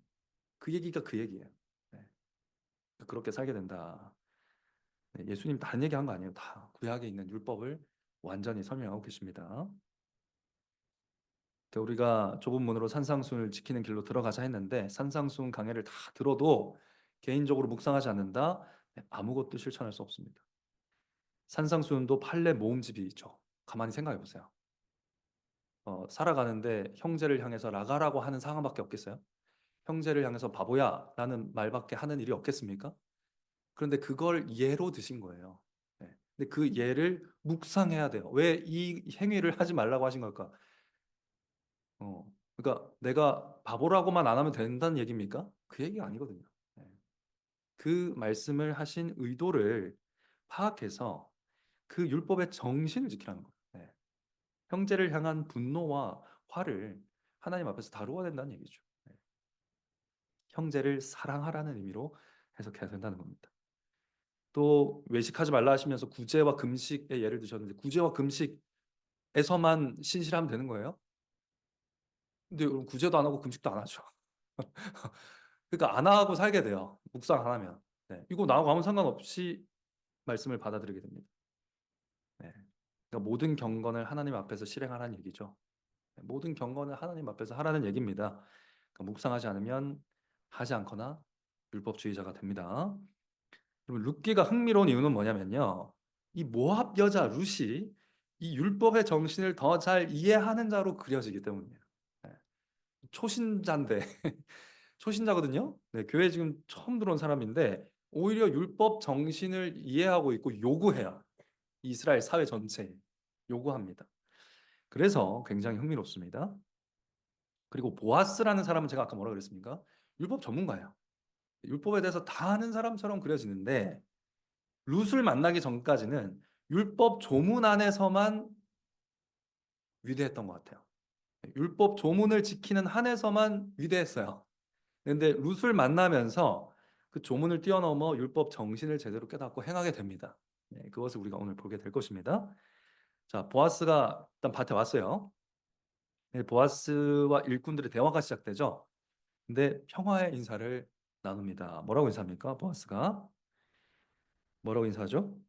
그 얘기가 그 얘기예요. 네. 그렇게 살게 된다. 네. 예수님 다른 얘기한 거 아니에요. 다 구약에 있는 율법을 완전히 설명하고 계십니다. 우리가 좁은 문으로 산상수훈을 지키는 길로 들어가자 했는데 산상수훈 강해를 다 들어도 개인적으로 묵상하지 않는다? 네, 아무것도 실천할 수 없습니다. 산상수훈도 판례 모음집이 있죠. 가만히 생각해 보세요. 살아가는데 형제를 향해서 라가라고 하는 상황밖에 없겠어요? 형제를 향해서 바보야 라는 말밖에 하는 일이 없겠습니까? 그런데 그걸 예로 드신 거예요. 네. 근데 그 예를 묵상해야 돼요. 왜 이 행위를 하지 말라고 하신 걸까? 그러니까 내가 바보라고만 안 하면 된다는 얘기입니까? 그 얘기가 아니거든요. 네. 그 말씀을 하신 의도를 파악해서 그 율법의 정신을 지키라는 거예요. 네. 형제를 향한 분노와 화를 하나님 앞에서 다루어야 된다는 얘기죠. 네. 형제를 사랑하라는 의미로 해석해야 된다는 겁니다. 또 외식하지 말라 하시면서 구제와 금식의 예를 드셨는데 구제와 금식에서만 신실하면 되는 거예요? 근데 여러분 구제도 안 하고 금식도 안 하죠. 그러니까 안 하고 살게 돼요. 묵상 안 하면. 네. 이거 나하고 아무 상관없이 말씀을 받아들이게 됩니다. 네. 그러니까 모든 경건을 하나님 앞에서 실행하라는 얘기죠. 네. 모든 경건을 하나님 앞에서 하라는 얘기입니다. 그러니까 묵상하지 않으면 하지 않거나 율법주의자가 됩니다. 그럼 룻기가 흥미로운 이유는 뭐냐면요. 이 모압 여자 룻이 이 율법의 정신을 더 잘 이해하는 자로 그려지기 때문이에요. 네. 초신자인데 초신자거든요. 네, 교회 지금 처음 들어온 사람인데 오히려 율법 정신을 이해하고 있고 요구해요. 이스라엘 사회 전체에 요구합니다. 그래서 굉장히 흥미롭습니다. 그리고 보아스라는 사람은 제가 아까 뭐라 그랬습니까? 율법 전문가예요. 율법에 대해서 다 아는 사람처럼 그려지는데 룻을 만나기 전까지는 율법 조문 안에서만 위대했던 것 같아요. 율법 조문을 지키는 한에서만 위대했어요. 근데 룻을 만나면서 그 조문을 뛰어넘어 율법 정신을 제대로 깨닫고 행하게 됩니다. 네, 그것을 우리가 오늘 보게 될 것입니다. 자, 보아스가 일단 밭에 왔어요. 네, 보아스와 일꾼들의 대화가 시작되죠. 근데 평화의 인사를 나눕니다. 뭐라고 인사합니까? 보아스가 뭐라고 인사하죠?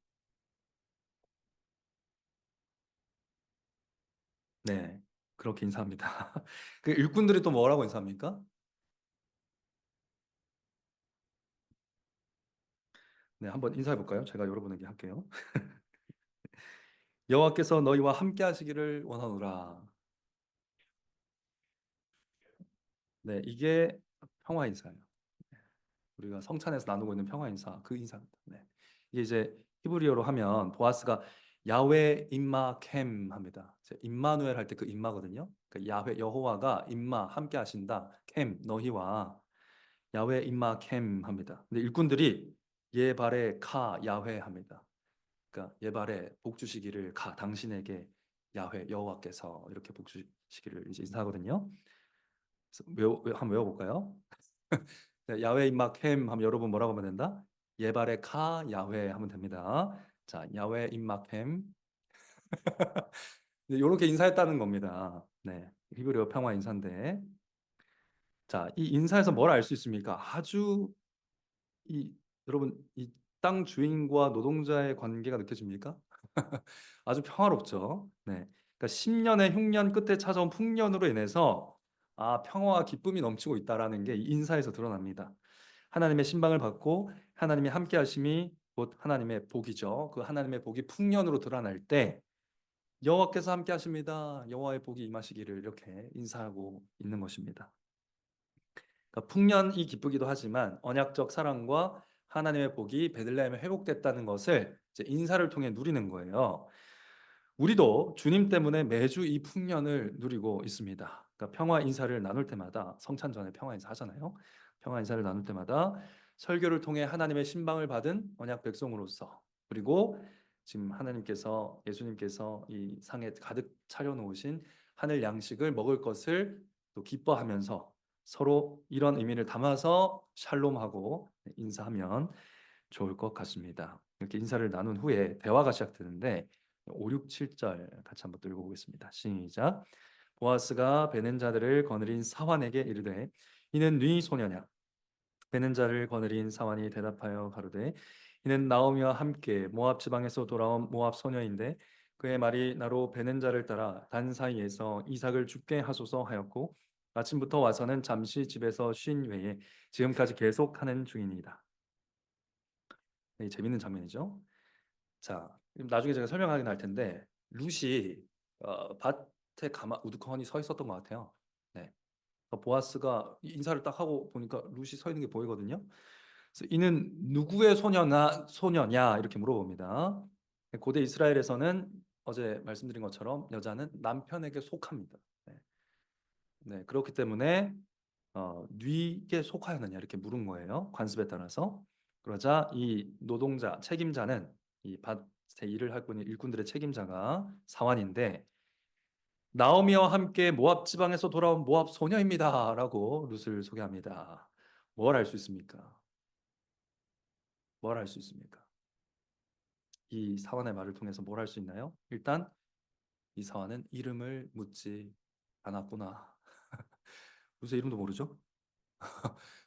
네. 그렇게 인사합니다. 그 일꾼들이 또 뭐라고 인사합니까? 네, 한번 인사해 볼까요? 제가 여러분에게 할게요. 여호와께서 너희와 함께 하시기를 원하노라. 네, 이게 평화 인사예요. 우리가 성찬에서 나누고 있는 평화 인사, 그 인사입니다. 네. 이게 이제 히브리어로 하면 보아스가 야훼 임마 캠 합니다. 임마누엘 할 때 그 임마거든요. 그 야훼 여호와가 임마 함께 하신다. 캠 너희와 야훼 임마 캠 합니다. 근데 일꾼들이 예발에 카 야훼 합니다. 그러니까 예발에 복 주시기를 가 당신에게 야훼 여호와께서 이렇게 복 주시기를 이제 인사하거든요. 그래서 한번 외워볼까요? 네, 야훼 임막 햄 하면 여러분 뭐라고 하면 된다? 예발의 카 야훼 하면 됩니다. 자, 야훼 임막 햄. 이렇게 인사했다는 겁니다. 네, 히브리어 평화 인사인데, 자, 이 인사에서 뭘 알 수 있습니까? 아주 이 여러분 이 땅 주인과 노동자의 관계가 느껴집니까? 아주 평화롭죠. 네, 그러니까 10년의 흉년 끝에 찾아온 풍년으로 인해서 평화와 기쁨이 넘치고 있다라는 게 이 인사에서 드러납니다. 하나님의 신방을 받고 하나님의 함께 하심이 곧 하나님의 복이죠. 그 하나님의 복이 풍년으로 드러날 때 여호와께서 함께 하십니다. 여호와의 복이 임하시기를 이렇게 인사하고 있는 것입니다. 그러니까 풍년이 기쁘기도 하지만 언약적 사랑과 하나님의 복이 베들레헴에 회복됐다는 것을 이제 인사를 통해 누리는 거예요. 우리도 주님 때문에 매주 이 풍년을 누리고 있습니다. 그러니까 평화 인사를 나눌 때마다 성찬 전에 평화 인사 하잖아요. 평화 인사를 나눌 때마다 설교를 통해 하나님의 신방을 받은 언약 백성으로서 그리고 지금 하나님께서 예수님께서 이 상에 가득 차려 놓으신 하늘 양식을 먹을 것을 또 기뻐하면서 서로 이런 의미를 담아서 샬롬하고 인사하면 좋을 것 같습니다. 이렇게 인사를 나눈 후에 대화가 시작되는데 5, 6, 7절 같이 한번 읽어보겠습니다. 시작. 보아스가 베는 자들을 거느린 사환에게 이르되 이는 네 소녀냐? 베는 자를 거느린 사환이 대답하여 가로되 이는 나오미와 함께 모압 지방에서 돌아온 모압 소녀인데 그의 말이 나로 베는 자를 따라 단 사이에서 이삭을 죽게 하소서 하였고 아침부터 와서는 잠시 집에서 쉰 외에 지금까지 계속하는 중이니이다. 네, 재밌는 장면이죠. 자, 나중에 제가 설명하긴 할 텐데 룻이 밭에 가만 우두커니 서 있었던 것 같아요. 네, 보아스가 인사를 딱 하고 보니까 룻이 서 있는 게 보이거든요. 그래서 이는 누구의 소녀냐 이렇게 물어봅니다. 고대 이스라엘에서는 어제 말씀드린 것처럼 여자는 남편에게 속합니다. 네, 네, 그렇기 때문에 뉘게 속하였느냐 이렇게 물은 거예요. 관습에 따라서. 그러자 이 노동자 책임자는 이 밭에 일을 할 분이 일꾼들의 책임자가 사환인데 나오미와 함께 모압 지방에서 돌아온 모압 소녀입니다라고 룻을 소개합니다. 뭘 알 수 있습니까? 뭘 알 수 있습니까? 이 사환의 말을 통해서 뭘 할 수 있나요? 일단 이 사환은 이름을 묻지 않았구나. 룻의 이름도 모르죠?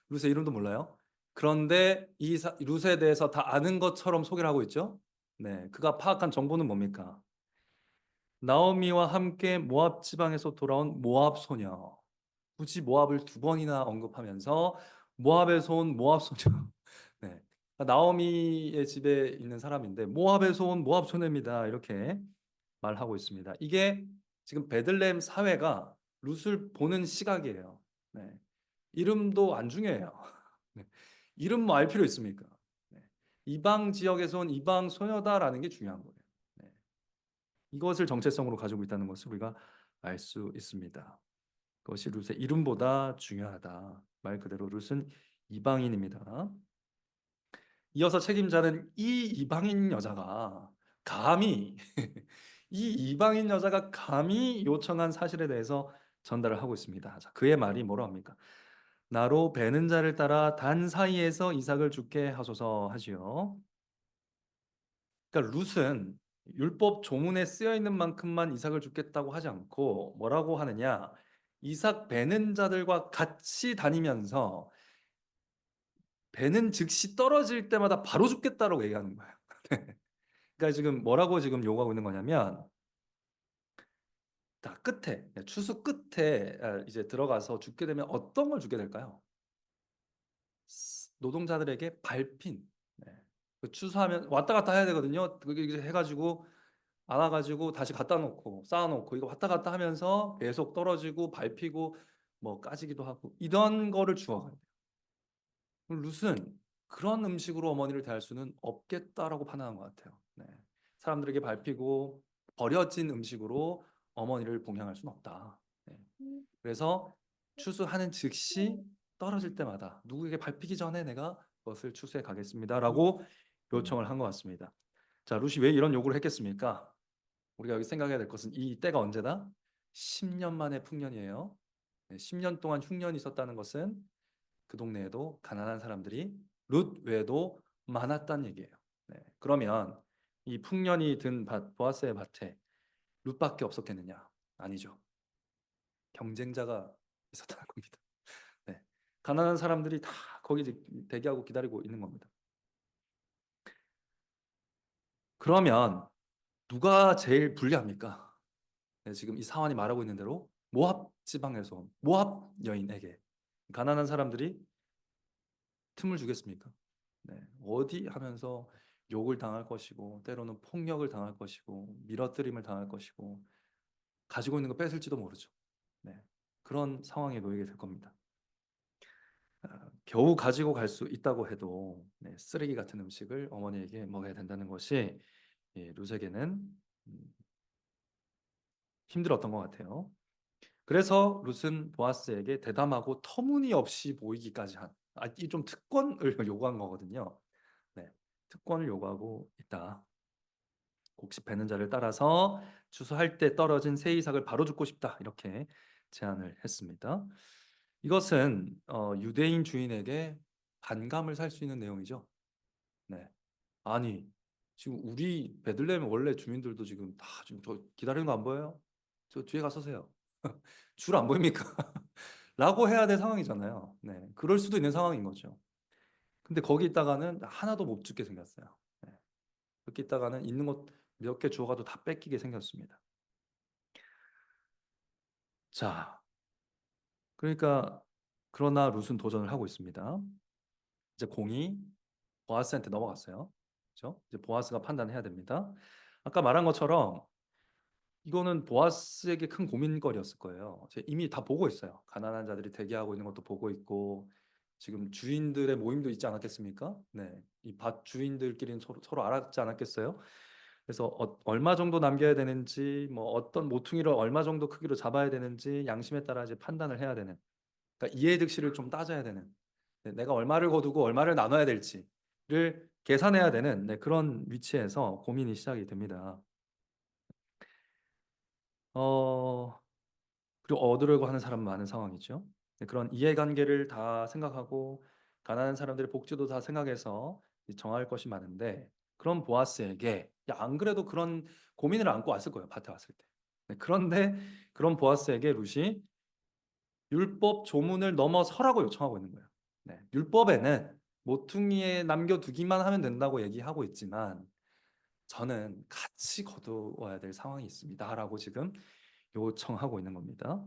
룻의 이름도 몰라요. 그런데 이 룻에 대해서 다 아는 것처럼 소개를 하고 있죠. 네, 그가 파악한 정보는 뭡니까? 나오미와 함께 모압 지방에서 돌아온 모압 소녀. 굳이 모압을 두 번이나 언급하면서 모압에서 온 모압 소녀. 네, 나오미의 집에 있는 사람인데 모압에서 온 모압 소녀입니다. 이렇게 말하고 있습니다. 이게 지금 베들레헴 사회가 룻을 보는 시각이에요. 네, 이름도 안 중요해요. 네. 이름 뭐 알 필요 있습니까? 네. 이방 지역에서 온 이방 소녀다라는 게 중요한 거예요. 네. 이것을 정체성으로 가지고 있다는 것을 우리가 알 수 있습니다. 그것이 룻의 이름보다 중요하다. 말 그대로 룻은 이방인입니다. 이어서 책임자는 이 이방인 여자가 감히 이 이방인 여자가 감히 요청한 사실에 대해서 전달을 하고 있습니다. 자, 그의 말이 뭐라 합니까? 나로 베는 자를 따라 단 사이에서 이삭을 죽게 하소서 하지요. 그러니까 룻은 율법 조문에 쓰여 있는 만큼만 이삭을 죽겠다고 하지 않고 뭐라고 하느냐? 이삭 베는 자들과 같이 다니면서 베는 즉시 떨어질 때마다 바로 죽겠다라고 얘기하는 거예요. 그러니까 지금 뭐라고 지금 요구하고 있는 거냐면 다 끝에, 추수 끝에 이제 들어가서 주게 되면 어떤 걸 주게 될까요? 노동자들에게 밟힌, 네. 그 추수하면 왔다 갔다 해야 되거든요. 그게 이제 해가지고 안아가지고 다시 갖다 놓고 쌓아놓고 이거 왔다 갔다 하면서 계속 떨어지고 밟히고 뭐 까지기도 하고 이런 거를 주어가요. 룻은 그런 음식으로 어머니를 대할 수는 없겠다라고 판단한 것 같아요. 네. 사람들에게 밟히고 버려진 음식으로 어머니를 봉양할 수는 없다. 네. 그래서 추수하는 즉시 떨어질 때마다 누구에게 밟히기 전에 내가 그것을 추수해 가겠습니다라고 요청을 한 것 같습니다. 자, 룻이 왜 이런 요구를 했겠습니까? 우리가 여기 생각해야 될 것은 이 때가 언제다? 10년 만의 풍년이에요. 10년 동안 흉년이 있었다는 것은 그 동네에도 가난한 사람들이 룻 외에도 많았다는 얘기예요. 네. 그러면 이 풍년이 든 보아스의 밭에 룻밖에 없었겠느냐? 아니죠. 경쟁자가 있었다는 겁니다. 네. 가난한 사람들이 다 거기 대기하고 기다리고 있는 겁니다. 그러면 누가 제일 불리합니까? 네, 지금 이 사환이 말하고 있는 대로 모압 지방에서 온 모압 여인에게 가난한 사람들이 틈을 주겠습니까? 네, 어디 하면서 욕을 당할 것이고 때로는 폭력을 당할 것이고 밀어뜨림을 당할 것이고 가지고 있는 거 뺏을지도 모르죠. 네, 그런 상황에 놓이게 될 겁니다. 겨우 가지고 갈 수 있다고 해도 쓰레기 같은 음식을 어머니에게 먹어야 된다는 것이 룻에게는 힘들었던 것 같아요. 그래서 룻은 보아스에게 대담하고 터무니없이 보이기까지 한, 이 좀 특권을 요구한 거거든요. 네, 특권을 요구하고 있다. 곡식 베는 자를 따라서 추수할 때 떨어진 새 이삭을 바로 줍고 싶다. 이렇게 제안을 했습니다. 이것은 유대인 주인에게 반감을 살 수 있는 내용이죠. 네, 아니 지금 우리 베들레헴 원래 주민들도 지금 다 지금 저 기다리는 거 안 보여요? 저 뒤에 가 서세요. 줄 안 보입니까? 라고 해야 될 상황이잖아요. 네, 그럴 수도 있는 상황인 거죠. 근데 거기 있다가는 하나도 못 죽게 생겼어요. 네, 그렇게 있다가는 있는 것 몇 개 주워가도 다 뺏기게 생겼습니다. 자, 그러니까 그러나 룻은 도전을 하고 있습니다. 이제 공이 보아스한테 넘어갔어요. 그렇죠? 이제 보아스가 판단해야 됩니다. 아까 말한 것처럼 이거는 보아스에게 큰 고민거리였을 거예요. 이미 다 보고 있어요. 가난한 자들이 대기하고 있는 것도 보고 있고 지금 주인들의 모임도 있지 않았겠습니까? 네, 이 밭 주인들끼리는 서로 알았지 않았겠어요? 그래서 얼마 정도 남겨야 되는지, 뭐 어떤 모퉁이를 얼마 정도 크기로 잡아야 되는지 양심에 따라 이제 판단을 해야 되는, 그러니까 이해득실을 좀 따져야 되는, 내가 얼마를 거두고 얼마를 나눠야 될지를 계산해야 되는 그런 위치에서 고민이 시작이 됩니다. 그리고 얻으려고 하는 사람 많은 상황이죠. 그런 이해관계를 다 생각하고 가난한 사람들의 복지도 다 생각해서 정할 것이 많은데 그런 보아스에게 안 그래도 그런 고민을 안고 왔을 거예요. 밭에 왔을 때. 그런데 그런 보아스에게 룻이 율법 조문을 넘어서라고 요청하고 있는 거예요. 율법에는 모퉁이에 남겨두기만 하면 된다고 얘기하고 있지만 저는 같이 거두어야 될 상황이 있습니다라고 지금 요청하고 있는 겁니다.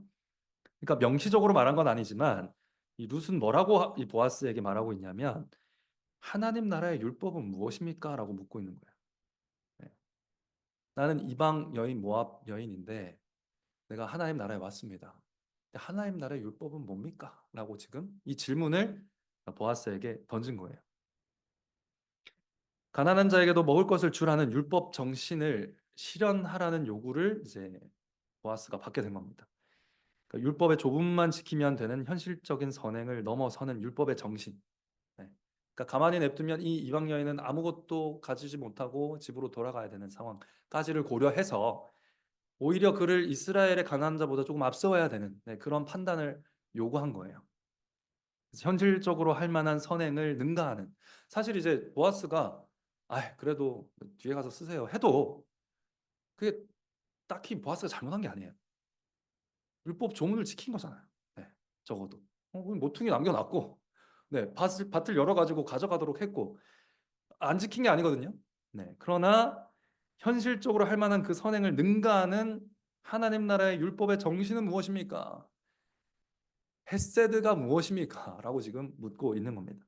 그러니까 명시적으로 말한 건 아니지만 이 룻은 뭐라고 이 보아스에게 말하고 있냐면 하나님 나라의 율법은 무엇입니까? 라고 묻고 있는 거예요. 네. 나는 이방 여인 모압 여인인데 내가 하나님 나라에 왔습니다. 하나님 나라의 율법은 뭡니까? 라고 지금 이 질문을 보아스에게 던진 거예요. 가난한 자에게도 먹을 것을 주라는 율법 정신을 실현하라는 요구를 이제 보아스가 받게 된 겁니다. 그러니까 율법의 조문만 지키면 되는 현실적인 선행을 넘어서는 율법의 정신. 네. 그러니까 가만히 냅두면 이 이방 여인은 아무것도 가지지 못하고 집으로 돌아가야 되는 상황까지를 고려해서 오히려 그를 이스라엘의 가난한 자보다 조금 앞서야 되는 그런 판단을 요구한 거예요. 현실적으로 할 만한 선행을 능가하는. 사실 이제 보아스가 그래도 뒤에 가서 쓰세요 해도 그게 딱히 보아스가 잘못한 게 아니에요. 율법 조문을 지킨 거잖아요. 네, 적어도 모퉁이 남겨놨고 밭을 열어가지고 가져가도록 했고 안 지킨 게 아니거든요. 네, 그러나 현실적으로 할 만한 그 선행을 능가하는 하나님 나라의 율법의 정신은 무엇입니까? 헤세드가 무엇입니까? 라고 지금 묻고 있는 겁니다.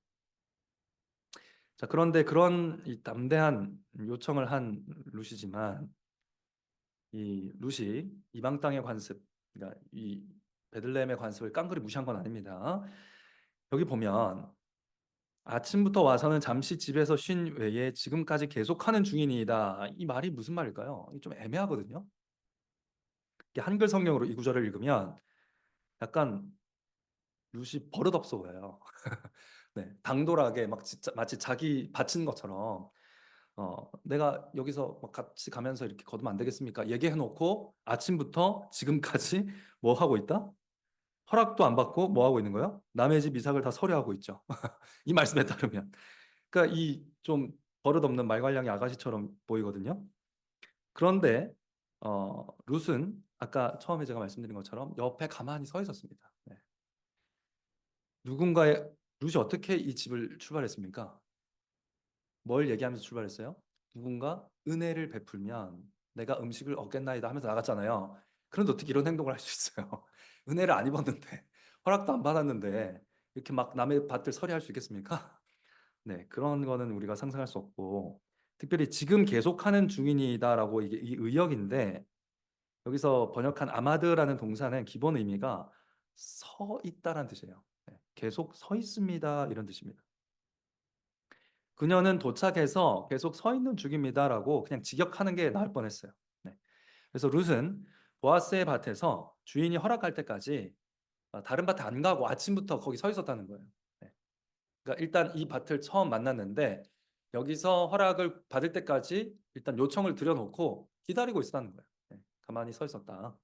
자, 그런데 그런 이 담대한 요청을 한 룻이지만 이 룻이 이방 땅의 관습, 그러니까 이 베들레헴의 관습을 깡그리 무시한 건 아닙니다. 여기 보면 아침부터 와서는 잠시 집에서 쉰 외에 지금까지 계속하는 중이니이다. 이 말이 무슨 말일까요? 좀 애매하거든요. 한글 성경으로 이 구절을 읽으면 약간 룻이 버릇없어 보여요. 네, 당돌하게 막 진짜 마치 자기 바친 것처럼 내가 여기서 막 같이 가면서 이렇게 거두면 안 되겠습니까? 얘기해 놓고 아침부터 지금까지 뭐 하고 있다? 허락도 안 받고 뭐 하고 있는 거예요? 남의 집 이삭을 다 서려하고 있죠. 이 말씀에 따르면. 그러니까 이 좀 버릇없는 말괄량이 아가씨처럼 보이거든요. 그런데 룻은 아까 처음에 제가 말씀드린 것처럼 옆에 가만히 서 있었습니다. 네. 누군가의 룻이 어떻게 이 집을 출발했습니까? 뭘 얘기하면서 출발했어요? 누군가 은혜를 베풀면 내가 음식을 얻겠나이다 하면서 나갔잖아요. 그런데 어떻게 이런 행동을 할 수 있어요? 은혜를 안 입었는데 허락도 안 받았는데 이렇게 막 남의 밭을 서리할 수 있겠습니까? 네, 그런 거는 우리가 상상할 수 없고 특별히 지금 계속하는 중인이다라고 이게 이 의역인데 여기서 번역한 아마드라는 동사는 기본 의미가 서 있다라는 뜻이에요. 네, 계속 서 있습니다 이런 뜻입니다. 그녀는 도착해서 계속 서 있는 중입니다라고 그냥 직역하는 게 나을 뻔했어요. 네. 그래서 룻은 보아스의 밭에서 주인이 허락할 때까지 다른 밭에 안 가고 아침부터 거기 서 있었다는 거예요. 네. 그러니까 일단 이 밭을 처음 만났는데 여기서 허락을 받을 때까지 일단 요청을 드려놓고 기다리고 있었다는 거예요. 네. 가만히 서 있었다.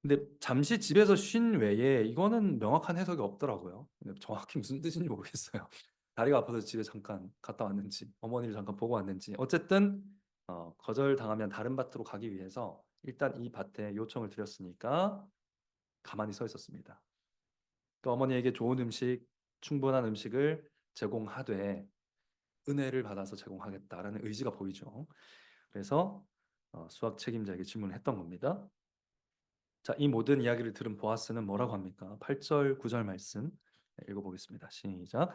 근데 잠시 집에서 쉰 외에 이거는 명확한 해석이 없더라고요. 근데 정확히 무슨 뜻인지 모르겠어요. 다리가 아파서 집에 잠깐 갔다 왔는지 어머니를 잠깐 보고 왔는지 어쨌든 거절당하면 다른 밭으로 가기 위해서 일단 이 밭에 요청을 드렸으니까 가만히 서 있었습니다. 그 어머니에게 좋은 음식, 충분한 음식을 제공하되 은혜를 받아서 제공하겠다라는 의지가 보이죠. 그래서 수학 책임자에게 질문을 했던 겁니다. 자, 이 모든 이야기를 들은 보아스는 뭐라고 합니까? 8절, 9절 말씀 읽어보겠습니다. 시작.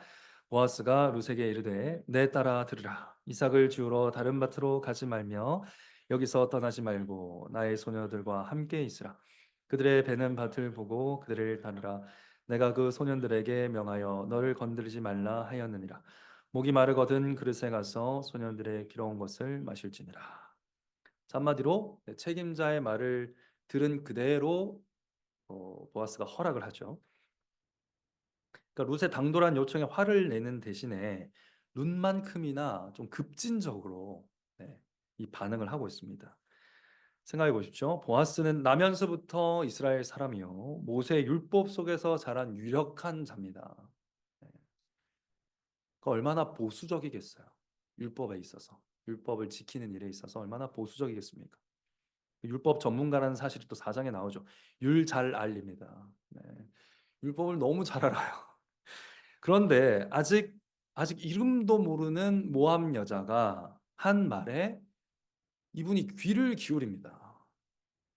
보아스가 룻에게 이르되 내 딸아 들으라. 이삭을 지우러 다른 밭으로 가지 말며 여기서 떠나지 말고 나의 소녀들과 함께 있으라. 그들의 베는 밭을 보고 그들을 따르라. 내가 그 소년들에게 명하여 너를 건드리지 말라 하였느니라. 목이 마르거든 그릇에 가서 소년들의 길어온 것을 마실지니라. 자, 한마디로 책임자의 말을 들은 그대로 보아스가 허락을 하죠. 그러니까 룻의 당돌한 요청에 화를 내는 대신에 룻만큼이나 좀 급진적으로 네, 이 반응을 하고 있습니다. 생각해 보십시오. 보아스는 나면서부터 이스라엘 사람이요 모세 율법 속에서 자란 유력한 자입니다. 네. 그 얼마나 보수적이겠어요. 율법에 있어서 율법을 지키는 일에 있어서 얼마나 보수적이겠습니까? 율법 전문가라는 사실이 또 4장에 나오죠. 율 잘 알립니다. 네. 율법을 너무 잘 알아요. 그런데 아직 이름도 모르는 모함 여자가 한 말에 이분이 귀를 기울입니다.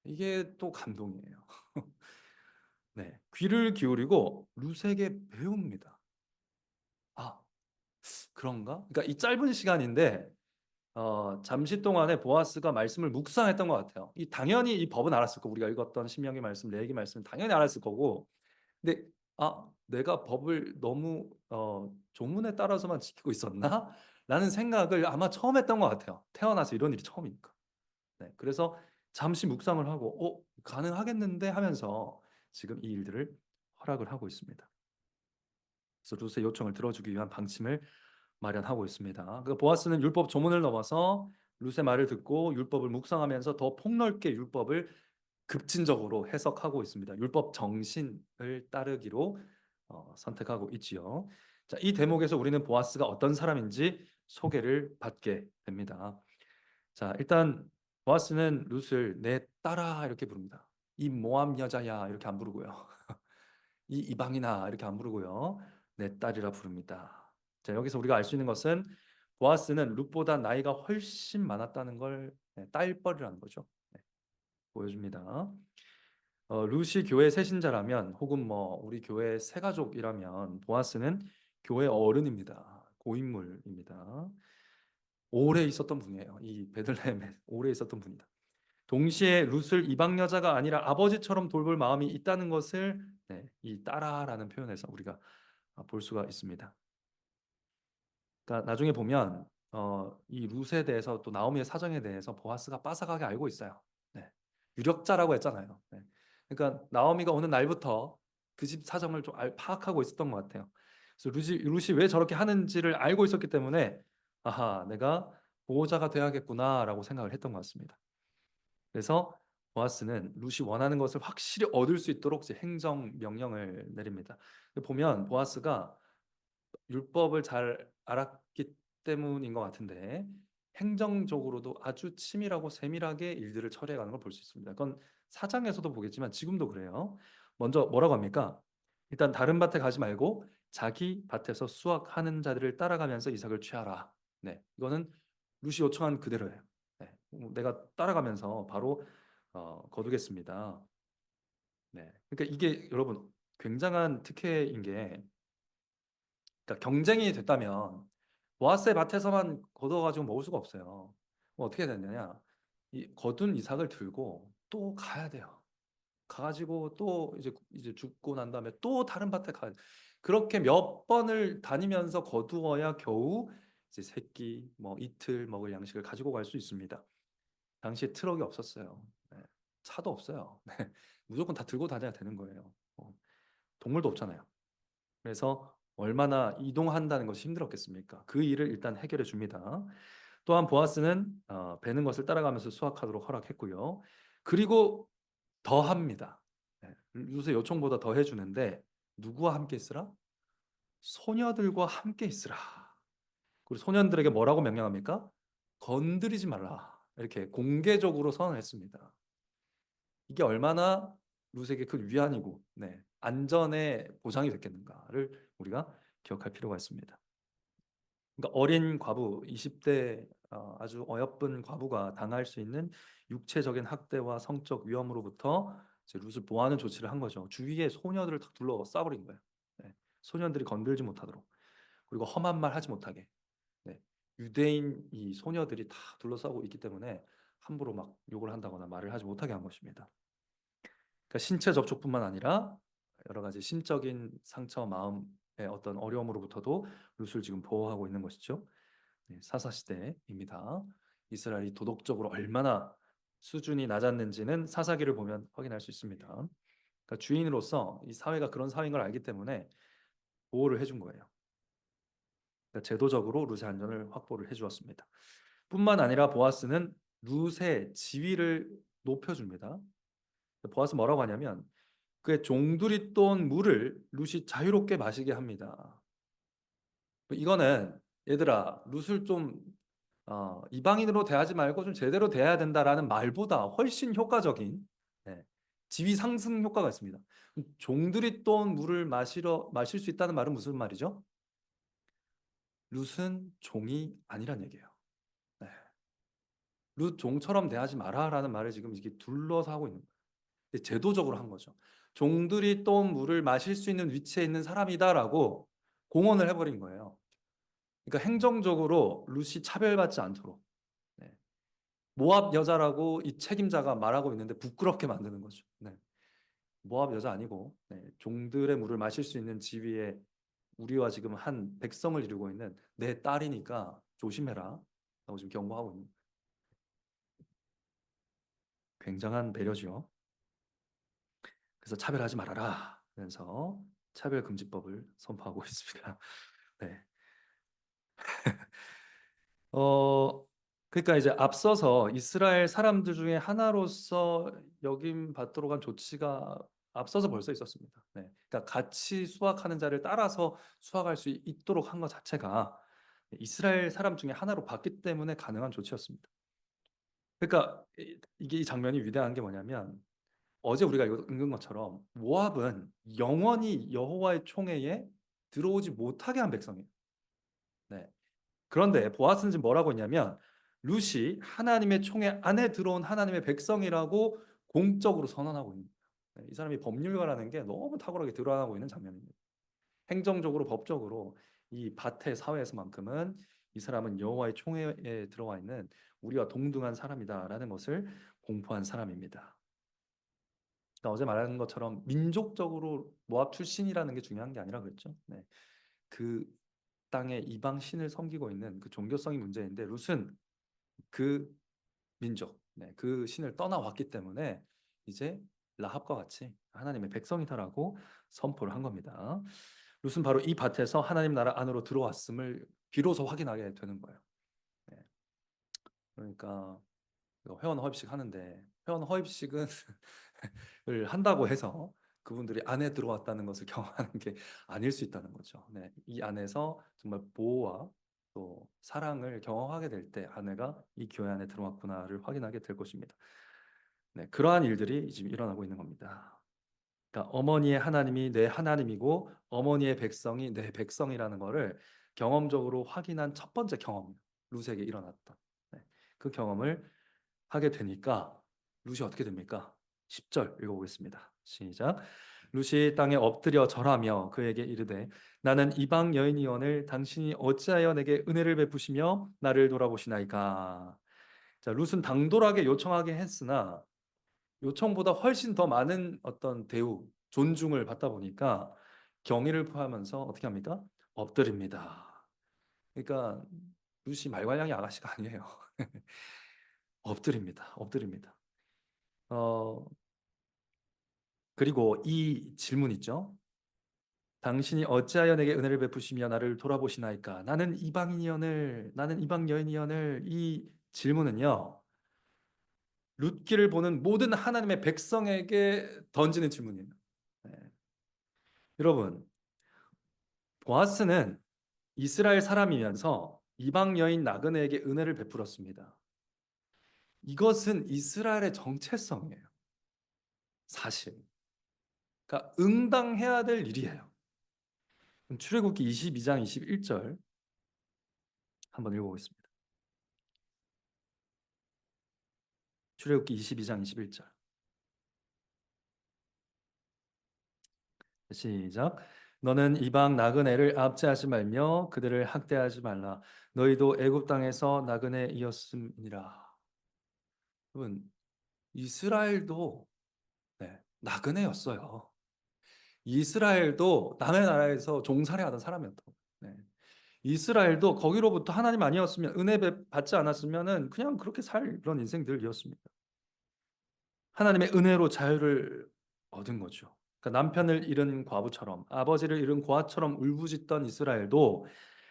이게 또 감동이에요. 네, 귀를 기울이고 룻에게 배웁니다. 아, 그런가? 그러니까 이 짧은 시간인데 잠시 동안에 보아스가 말씀을 묵상했던 것 같아요. 당연히 이 법은 알았을 거고 우리가 읽었던 신명기 말씀, 레위기 말씀 당연히 알았을 거고 근데 내가 법을 너무 조문에 따라서만 지키고 있었나? 라는 생각을 아마 처음 했던 것 같아요. 태어나서 이런 일이 처음이니까. 네, 그래서 잠시 묵상을 하고 가능하겠는데 하면서 지금 이 일들을 허락을 하고 있습니다. 그래서 룻의 요청을 들어주기 위한 방침을 마련하고 있습니다. 그 보아스는 율법 조문을 넘어서 룻의 말을 듣고 율법을 묵상하면서 더 폭넓게 율법을 급진적으로 해석하고 있습니다. 율법 정신을 따르기로 선택하고 있지요. 자, 이 대목에서 우리는 보아스가 어떤 사람인지 소개를 받게 됩니다. 자, 일단 보아스는 룻을 내 딸아 이렇게 부릅니다. 이 모함 여자야 이렇게 안 부르고요. 이 이방이나 이렇게 안 부르고요. 내 딸이라 부릅니다. 자, 여기서 우리가 알 수 있는 것은 보아스는 룻보다 나이가 훨씬 많았다는 걸 딸뻘이라는 거죠. 네. 보여줍니다. 룻이 교회 새신자라면 혹은 뭐 우리 교회 새가족이라면 보아스는 교회 어른입니다. 고인물입니다. 오래 있었던 분이에요. 이 베들레헴에 오래 있었던 분이다. 동시에 룻을 이방 여자가 아니라 아버지처럼 돌볼 마음이 있다는 것을 이 따라라는 표현에서 우리가 볼 수가 있습니다. 그러니까 나중에 보면 이 룻에 대해서 또 나오미의 사정에 대해서 보아스가 빠삭하게 알고 있어요. 네. 유력자라고 했잖아요. 네. 그러니까 나오미가 오는 날부터 그 집 사정을 좀 파악하고 있었던 것 같아요. 그래서 룻이 왜 저렇게 하는지를 알고 있었기 때문에 아하, 내가 보호자가 돼야겠구나라고 생각을 했던 것 같습니다. 그래서 보아스는 룻이 원하는 것을 확실히 얻을 수 있도록 이제 행정 명령을 내립니다. 보면 보아스가 율법을 잘 알았기 때문인 것 같은데 행정적으로도 아주 치밀하고 세밀하게 일들을 처리해가는 걸 볼 수 있습니다. 그건 사장에서도 보겠지만 지금도 그래요. 먼저 뭐라고 합니까? 일단 다른 밭에 가지 말고 자기 밭에서 수확하는 자들을 따라가면서 이삭을 취하라. 네, 이거는 룻이 요청한 그대로예요. 네, 내가 따라가면서 바로 거두겠습니다. 네, 그러니까 이게 여러분 굉장한 특혜인 게, 그러니까 경쟁이 됐다면 보아스의 밭에서만 거둬가지고 먹을 수가 없어요. 그럼 어떻게 되느냐? 이 거둔 이삭을 들고 또 가야 돼요. 가가지고 또 이제 죽고 난 다음에 또 다른 밭에 가야 돼. 그렇게 몇 번을 다니면서 거두어야 겨우 이제 새끼 뭐 이틀 먹을 양식을 가지고 갈 수 있습니다. 당시에 트럭이 없었어요. 네. 차도 없어요. 네. 무조건 다 들고 다녀야 되는 거예요. 동물도 없잖아요. 그래서 얼마나 이동한다는 것이 힘들었겠습니까? 그 일을 일단 해결해 줍니다. 또한 보아스는 베는 것을 따라가면서 수확하도록 허락했고요. 그리고 더 합니다. 룻의 요청보다 더 해주는데 누구와 함께 있으라? 소녀들과 함께 있으라. 그리고 소년들에게 뭐라고 명령합니까? 건드리지 말라. 이렇게 공개적으로 선언했습니다. 이게 얼마나 룻에게 큰 위안이고 안전의 보장이 됐겠는가를 우리가 기억할 필요가 있습니다. 그러니까 어린 과부, 20대 아주 어여쁜 과부가 당할 수 있는 육체적인 학대와 성적 위험으로부터 이제 룻을 보호하는 조치를 한 거죠. 주위에 소녀들을 다 둘러싸버린 거예요. 네. 소년들이 건들지 못하도록, 그리고 험한 말 하지 못하게. 네. 유대인 이 소녀들이 다 둘러싸고 있기 때문에 함부로 막 욕을 한다거나 말을 하지 못하게 한 것입니다. 그러니까 신체 접촉뿐만 아니라 여러 가지 심적인 상처, 마음의 어떤 어려움으로부터도 룻을 지금 보호하고 있는 것이죠. 사사 시대입니다. 이스라엘이 도덕적으로 얼마나 수준이 낮았는지는 사사기를 보면 확인할 수 있습니다. 그러니까 주인으로서 이 사회가 그런 사회인 걸 알기 때문에 보호를 해준 거예요. 그러니까 제도적으로 룻의 안전을 확보를 해주었습니다. 뿐만 아니라 보아스는 룻의 지위를 높여줍니다. 보아스 뭐라고 하냐면 그의 종들이 떠온 물을 룻이 자유롭게 마시게 합니다. 이거는 얘들아 룻을 좀 이방인으로 대하지 말고 좀 제대로 대해야 된다라는 말보다 훨씬 효과적인 지위 상승 효과가 있습니다. 종들이 떠온 물을 마실 수 있다는 말은 무슨 말이죠? 룻은 종이 아니란 얘기예요. 네. 룻 종처럼 대하지 마라라는 말을 지금 이렇게 둘러싸고 있는 거예요. 제도적으로 한 거죠. 종들이 떠온 물을 마실 수 있는 위치에 있는 사람이다라고 공언을 해버린 거예요. 그러니까 행정적으로 룻이 차별받지 않도록 모압 여자라고 이 책임자가 말하고 있는데 부끄럽게 만드는 거죠. 모압 여자 아니고 종들의 물을 마실 수 있는 지위에 우리와 지금 한 백성을 이루고 있는 내 딸이니까 조심해라 라고 지금 경고하고 있는 굉장한 배려죠. 그래서 차별하지 말아라 하면서 차별금지법을 선포하고 있습니다. 네. 어, 그러니까 이제 앞서서 이스라엘 사람들 중에 하나로서 여김 받도록 한 조치가 앞서서 벌써 있었습니다. 그러니까 같이 수확하는 자를 따라서 수확할 수 있도록 한 것 자체가 이스라엘 사람 중에 하나로 봤기 때문에 가능한 조치였습니다. 그러니까 이게 이 장면이 위대한 게 뭐냐면 어제 우리가 읽은 것처럼 모압은 영원히 여호와의 총회에 들어오지 못하게 한 백성이에요. 네. 그런데 보아스는 지금 뭐라고 했냐면 룻이 하나님의 총회 안에 들어온 하나님의 백성이라고 공적으로 선언하고 있는 거예요. 이 사람이 법률가라는 게 너무 탁월하게 드러나고 있는 장면입니다. 행정적으로 법적으로 이 밧헬 사회에서만큼은 이 사람은 여호와의 총회에 들어와 있는 우리와 동등한 사람이다라는 것을 공포한 사람입니다. 그러니까 어제 말한 것처럼 민족적으로 모압 출신이라는 게 중요한 게 아니라 그랬죠. 네. 그 땅의 이방 신을 섬기고 있는 그 종교성이 문제인데 룻은 그 민족, 그 신을 떠나왔기 때문에 이제 라합과 같이 하나님의 백성이다라고 선포를 한 겁니다. 룻은 바로 이 밭에서 하나님 나라 안으로 들어왔음을 비로소 확인하게 되는 거예요. 네. 그러니까 회원 허입식 하는데 회원 허입식은 을 한다고 해서 그분들이 안에 들어왔다는 것을 경험하는 게 아닐 수 있다는 거죠. 네, 이 안에서 정말 보호와 또 사랑을 경험하게 될 때 아내가 이 교회 안에 들어왔구나를 확인하게 될 것입니다. 네, 그러한 일들이 지금 일어나고 있는 겁니다. 그러니까 어머니의 하나님이 내 하나님이고 어머니의 백성이 내 백성이라는 것을 경험적으로 확인한 첫 번째 경험, 룻에게 일어났던 그 경험을 하게 되니까 룻이 어떻게 됩니까? 10절 읽어보겠습니다. 시작. 룻이 땅에 엎드려 절하며 그에게 이르되 나는 이방 여인이오늘 당신이 어찌하여 내게 은혜를 베푸시며 나를 돌아보시나이까. 자, 룻은 당돌하게 요청하게 했으나 요청보다 훨씬 더 많은 어떤 대우, 존중을 받다 보니까 경의를 표하면서 어떻게 합니까? 엎드립니다. 그러니까 룻이 말괄량이 아가씨가 아니에요. 엎드립니다. 엎드립니다. 어, 그리고 이 질문 있죠. 당신이 어찌하여 내게 은혜를 베푸시며 나를 돌아보시나이까? 나는 이방인이언을, 나는 이방 여인이언을. 이 질문은요. 룻기를 보는 모든 하나님의 백성에게 던지는 질문이에요. 네. 여러분, 보아스는 이스라엘 사람이면서 이방 여인 나그네에게 은혜를 베풀었습니다. 이것은 이스라엘의 정체성이에요. 사실. 그러니까 응당해야 될 일이에요. 출애굽기 22장 21절 한번 읽어보겠습니다. 출애굽기 22장 21절. 시작. 너는 이방 나그네를 압제하지 말며 그들을 학대하지 말라. 너희도 애굽 땅에서 나그네이었음이니라. 여러분, 이스라엘도 나그네였어요. 이스라엘도 남의 나라에서 종살이하던 사람이었다고. 네. 이스라엘도 거기로부터 하나님 아니었으면 은혜 받지 않았으면은 그냥 그렇게 살 그런 인생들이었습니다. 하나님의 은혜로 자유를 얻은 거죠. 그러니까 남편을 잃은 과부처럼 아버지를 잃은 고아처럼 울부짖던 이스라엘도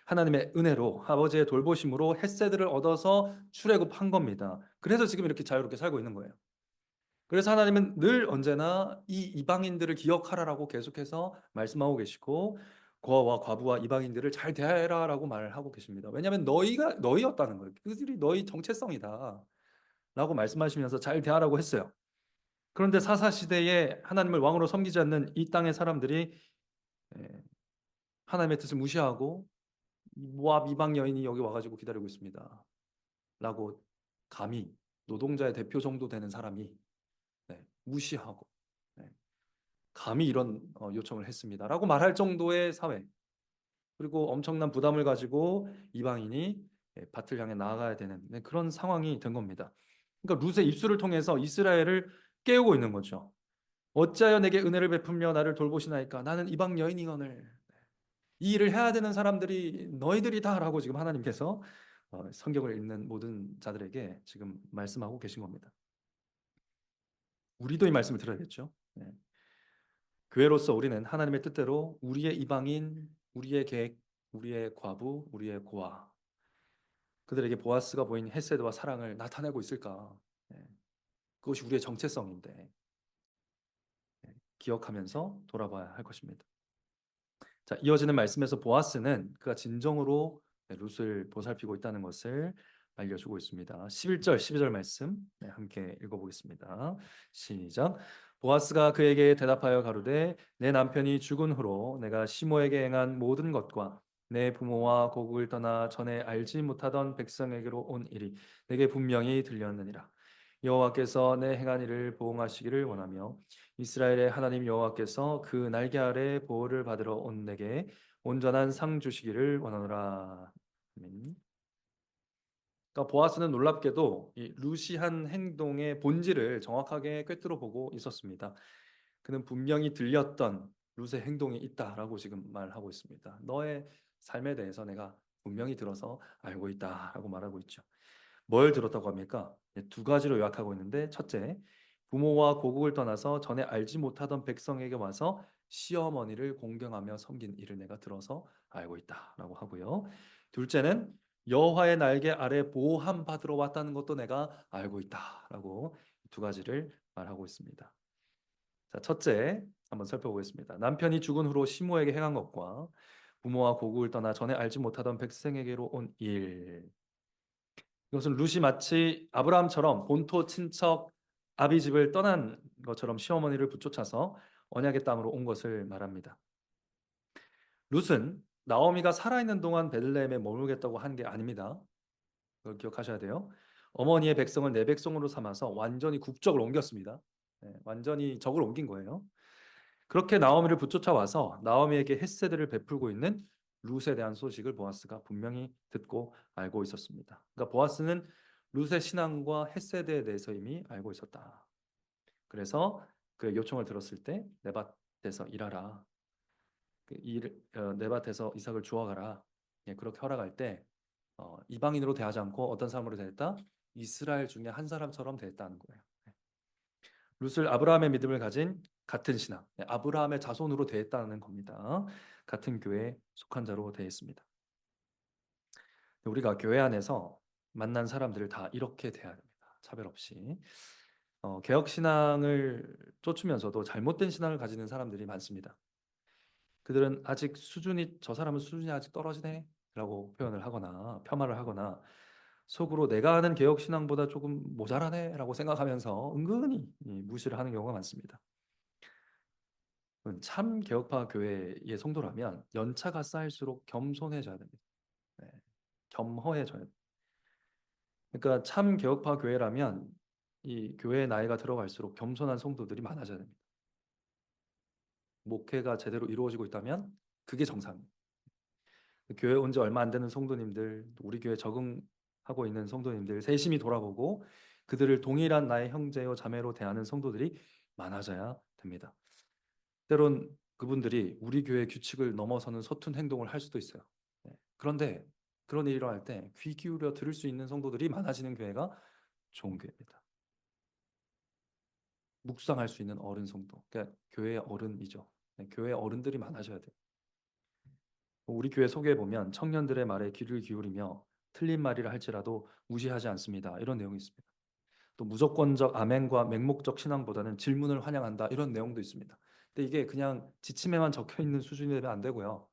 하나님의 은혜로 아버지의 돌보심으로 헷세들을 얻어서 출애굽한 겁니다. 그래서 지금 이렇게 자유롭게 살고 있는 거예요. 그래서 하나님은 늘 언제나 이 이방인들을 기억하라라고 계속해서 말씀하고 계시고 고아와 과부와 이방인들을 잘 대하라라고 말을 하고 계십니다. 왜냐하면 너희가 너희였다는 거예요. 그들이 너희 정체성이다 라고 말씀하시면서 잘 대하라고 했어요. 그런데 사사 시대에 하나님을 왕으로 섬기지 않는 이 땅의 사람들이 하나님의 뜻을 무시하고 모압 이방 여인이 여기 와가지고 기다리고 있습니다. 라고 감히 노동자의 대표 정도 되는 사람이 무시하고 감히 이런 요청을 했습니다. 라고 말할 정도의 사회. 그리고 엄청난 부담을 가지고 이방인이 밭을 향해 나아가야 되는 그런 상황이 된 겁니다. 그러니까 룻의 입술을 통해서 이스라엘을 깨우고 있는 거죠. 어찌하여 내게 은혜를 베풀며 나를 돌보시나이까? 나는 이방 여인이거늘. 이 일을 해야 되는 사람들이 너희들이다라고 지금 하나님께서 성경을 읽는 모든 자들에게 지금 말씀하고 계신 겁니다. 우리도 이 말씀을 들어야겠죠. 네. 교회로서 우리는 하나님의 뜻대로 우리의 이방인, 우리의 객, 우리의 과부, 우리의 고아 그들에게 보아스가 보인 헤세드와 사랑을 나타내고 있을까? 네. 그것이 우리의 정체성인데 기억하면서 돌아봐야 할 것입니다. 자, 이어지는 말씀에서 보아스는 그가 진정으로 룻을 보살피고 있다는 것을 알려주고 있습니다. 11절, 12절 말씀 함께 읽어보겠습니다. 시작. 보아스가 그에게 대답하여 가로되 내 남편이 죽은 후로 내가 시모에게 행한 모든 것과 내 부모와 고국을 떠나 전에 알지 못하던 백성에게로 온 일이 내게 분명히 들렸느니라. 여호와께서 내 행한 일을 보응하시기를 원하며 이스라엘의 하나님 여호와께서 그 날개 아래 보호를 받으러 온 내게 온전한 상 주시기를 원하노라. 아멘. 그러니까 보아스는 놀랍게도 이 루시한 행동의 본질을 정확하게 꿰뚫어 보고 있었습니다. 그는 분명히 들렸던 룻의 행동이 있다라고 지금 말하고 있습니다. 너의 삶에 대해서 내가 분명히 들어서 알고 있다라고 말하고 있죠. 뭘 들었다고 합니까? 두 가지로 요약하고 있는데, 첫째, 부모와 고국을 떠나서 전에 알지 못하던 백성에게 와서 시어머니를 공경하며 섬긴 일을 내가 들어서 알고 있다라고 하고요. 둘째는 여호와의 날개 아래 보호함 받으러 왔다는 것도 내가 알고 있다라고 두 가지를 말하고 있습니다. 자, 첫째 한번 살펴보겠습니다. 남편이 죽은 후로 시므에게 행한 것과 부모와 고국을 떠나 전에 알지 못하던 백성에게로 온 일. 이것은 룻이 마치 아브라함처럼 본토 친척 아비 집을 떠난 것처럼 시어머니를 붙쫓아서 언약의 땅으로 온 것을 말합니다. 룻은 나오미가 살아있는 동안 베들레헴에 머물겠다고 한 게 아닙니다. 그걸 기억하셔야 돼요. 어머니의 백성을 내 백성으로 삼아서 완전히 국적을 옮겼습니다. 완전히 적을 옮긴 거예요. 그렇게 나오미를 붙쫓아 와서 나오미에게 햇세드를 베풀고 있는 룻에 대한 소식을 보아스가 분명히 듣고 알고 있었습니다. 그러니까 보아스는 룻의 신앙과 햇세드에 대해서 이미 알고 있었다. 그래서 그 요청을 들었을 때 네밧에서 일하라. 네밧에서 이삭을 주워가라. 그렇게 허락할 때 이방인으로 대하지 않고 어떤 사람으로 대했다? 이스라엘 중에 한 사람처럼 대했다는 거예요. 룻을 아브라함의 믿음을 가진 같은 신앙, 아브라함의 자손으로 대했다는 겁니다. 같은 교회에 속한 자로 대했습니다. 우리가 교회 안에서 만난 사람들을 다 이렇게 대해야 됩니다. 차별 없이. 개혁 신앙을 쫓으면서도 잘못된 신앙을 가지는 사람들이 많습니다. 그들은 아직 수준이 저 사람은 수준이 아직 떨어지네라고 표현을 하거나 폄하를 하거나 속으로 내가 아는 개혁 신앙보다 조금 모자라네라고 생각하면서 은근히 무시를 하는 경우가 많습니다. 참 개혁파 교회의 성도라면 연차가 쌓일수록 겸손해져야 됩니다. 네, 겸허해져야 됩니다. 그러니까 참 개혁파 교회라면 이 교회의 나이가 들어갈수록 겸손한 성도들이 많아져야 됩니다. 목회가 제대로 이루어지고 있다면 그게 정상입니다. 교회 온 지 얼마 안 되는 성도님들, 우리 교회 적응하고 있는 성도님들 세심히 돌아보고 그들을 동일한 나의 형제요 자매로 대하는 성도들이 많아져야 됩니다. 때론 그분들이 우리 교회 규칙을 넘어서는 서툰 행동을 할 수도 있어요. 그런데 그런 일이 일어날 때 귀 기울여 들을 수 있는 성도들이 많아지는 교회가 좋은 교회입니다. 묵상할 수 있는 어른 성도, 그러니까 교회의 어른이죠. 교회 어른들이 많아져야 돼요. 우리 교회 소개해 보면 청년들의 말에 귀를 기울이며 틀린 말이라 할지라도 무시하지 않습니다. 이런 내용이 있습니다. 또 무조건적 아멘과 맹목적 신앙보다는 질문을 환영한다. 이런 내용도 있습니다. 근데 이게 그냥 지침에만 적혀 있는 수준이 되면 안 되고요.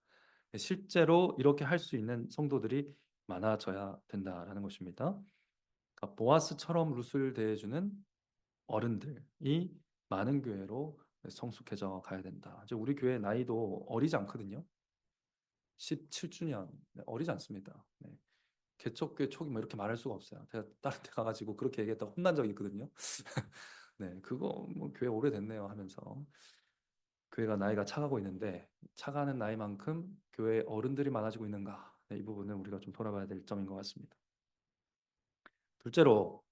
실제로 이렇게 할 수 있는 성도들이 많아져야 된다라는 것입니다. 그러니까 보아스처럼 룻을 대해주는 어른들이 많은 교회로 성숙해져 가야 된다. 이제 우리 교회 나이도 어리지 않거든요. 17주년 어리지 않습니다. 개척교회 초기 뭐 이렇게 말할 수가 없어요. 제가 다른 데 가가지고 그렇게 얘기했다가 혼난 적이 있거든요. 네, 그거 뭐 교회 오래됐네요 하면서 교회가 나이가 차가고 있는데 차가는 나이만큼 교회에 어른들이 많아지고 있는가? 이 부분은 우리가 좀 돌아봐야 될 점인 것 같습니다. 둘째로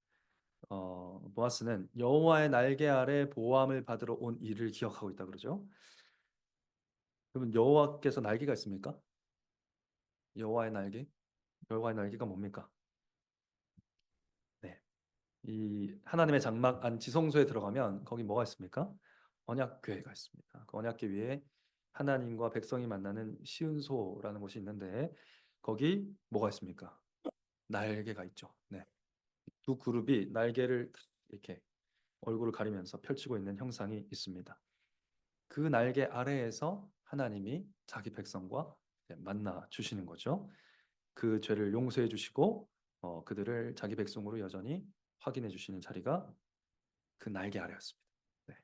보아스는 여호와의 날개 아래 보호함을 받으러 온 일을 기억하고 있다 그러죠. 그러면 여호와께서 날개가 있습니까? 여호와의 날개? 여호와의 날개가 뭡니까? 네. 이 하나님의 장막 안 지성소에 들어가면 거기 뭐가 있습니까? 언약궤가 있습니다. 그 언약궤 위에 하나님과 백성이 만나는 시은소라는 곳이 있는데 거기 뭐가 있습니까? 날개가 있죠. 네. 두 그룹이 날개를 이렇게 얼굴을 가리면서 펼치고 있는 형상이 있습니다. 그 날개 아래에서 하나님이 자기 백성과 만나 주시는 거죠. 그 죄를 용서해 주시고 그들을 자기 백성으로 여전히 확인해 주시는 자리가 그 날개 아래였습니다. 네.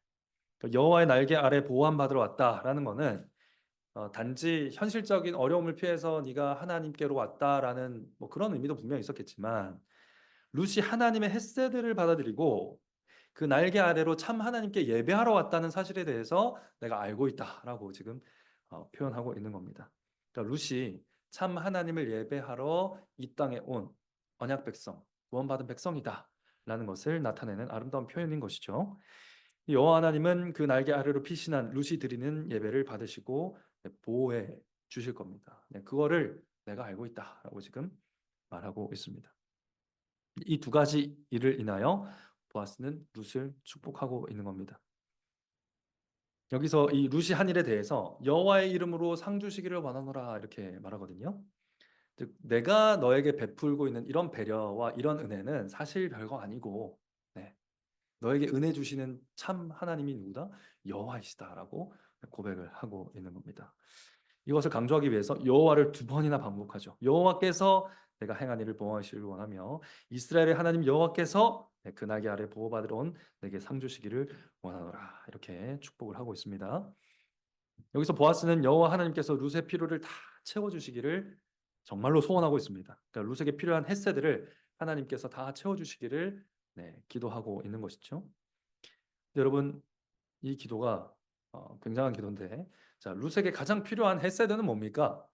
그러니까 여호와의 날개 아래 보호함 받으러 왔다라는 거는 단지 현실적인 어려움을 피해서 네가 하나님께로 왔다라는 뭐 그런 의미도 분명히 있었겠지만 룻이 하나님의 헤세드를 받아들이고 그 날개 아래로 참 하나님께 예배하러 왔다는 사실에 대해서 내가 알고 있다라고 지금 표현하고 있는 겁니다. 그러니까 룻이 참 하나님을 예배하러 이 땅에 온 언약 백성, 구원받은 백성이다라는 것을 나타내는 아름다운 표현인 것이죠. 여호와 하나님은 그 날개 아래로 피신한 룻이 드리는 예배를 받으시고 보호해 주실 겁니다. 그거를 내가 알고 있다라고 지금 말하고 있습니다. 이 두 가지 일을 인하여 보아스는 룻을 축복하고 있는 겁니다. 여기서 이 룻이 한 일에 대해서 여호와의 이름으로 상 주시기를 원하노라 이렇게 말하거든요. 즉 내가 너에게 베풀고 있는 이런 배려와 이런 은혜는 사실 별거 아니고 너에게 은혜 주시는 참 하나님이 누구다? 여호와이시다라고 고백을 하고 있는 겁니다. 이것을 강조하기 위해서 여호와를 두 번이나 반복하죠. 여호와께서 내가 행한 일을 보호하시기를 원하며 이스라엘의 하나님 여호와께서 그 날개 아래 보호받으러 온 내게 상 주시기를 원하노라 이렇게 축복을 하고 있습니다. 여기서 보아스는 여호와 하나님께서 룻의 필요를 다 채워주시기를 정말로 소원하고 있습니다. 그러니까 룻에게 필요한 햇새들을 하나님께서 다 채워주시기를 기도하고 있는 것이죠. 여러분 이 기도가 굉장한 기도인데 자 룻에게 가장 필요한 햇새들은 뭡니까?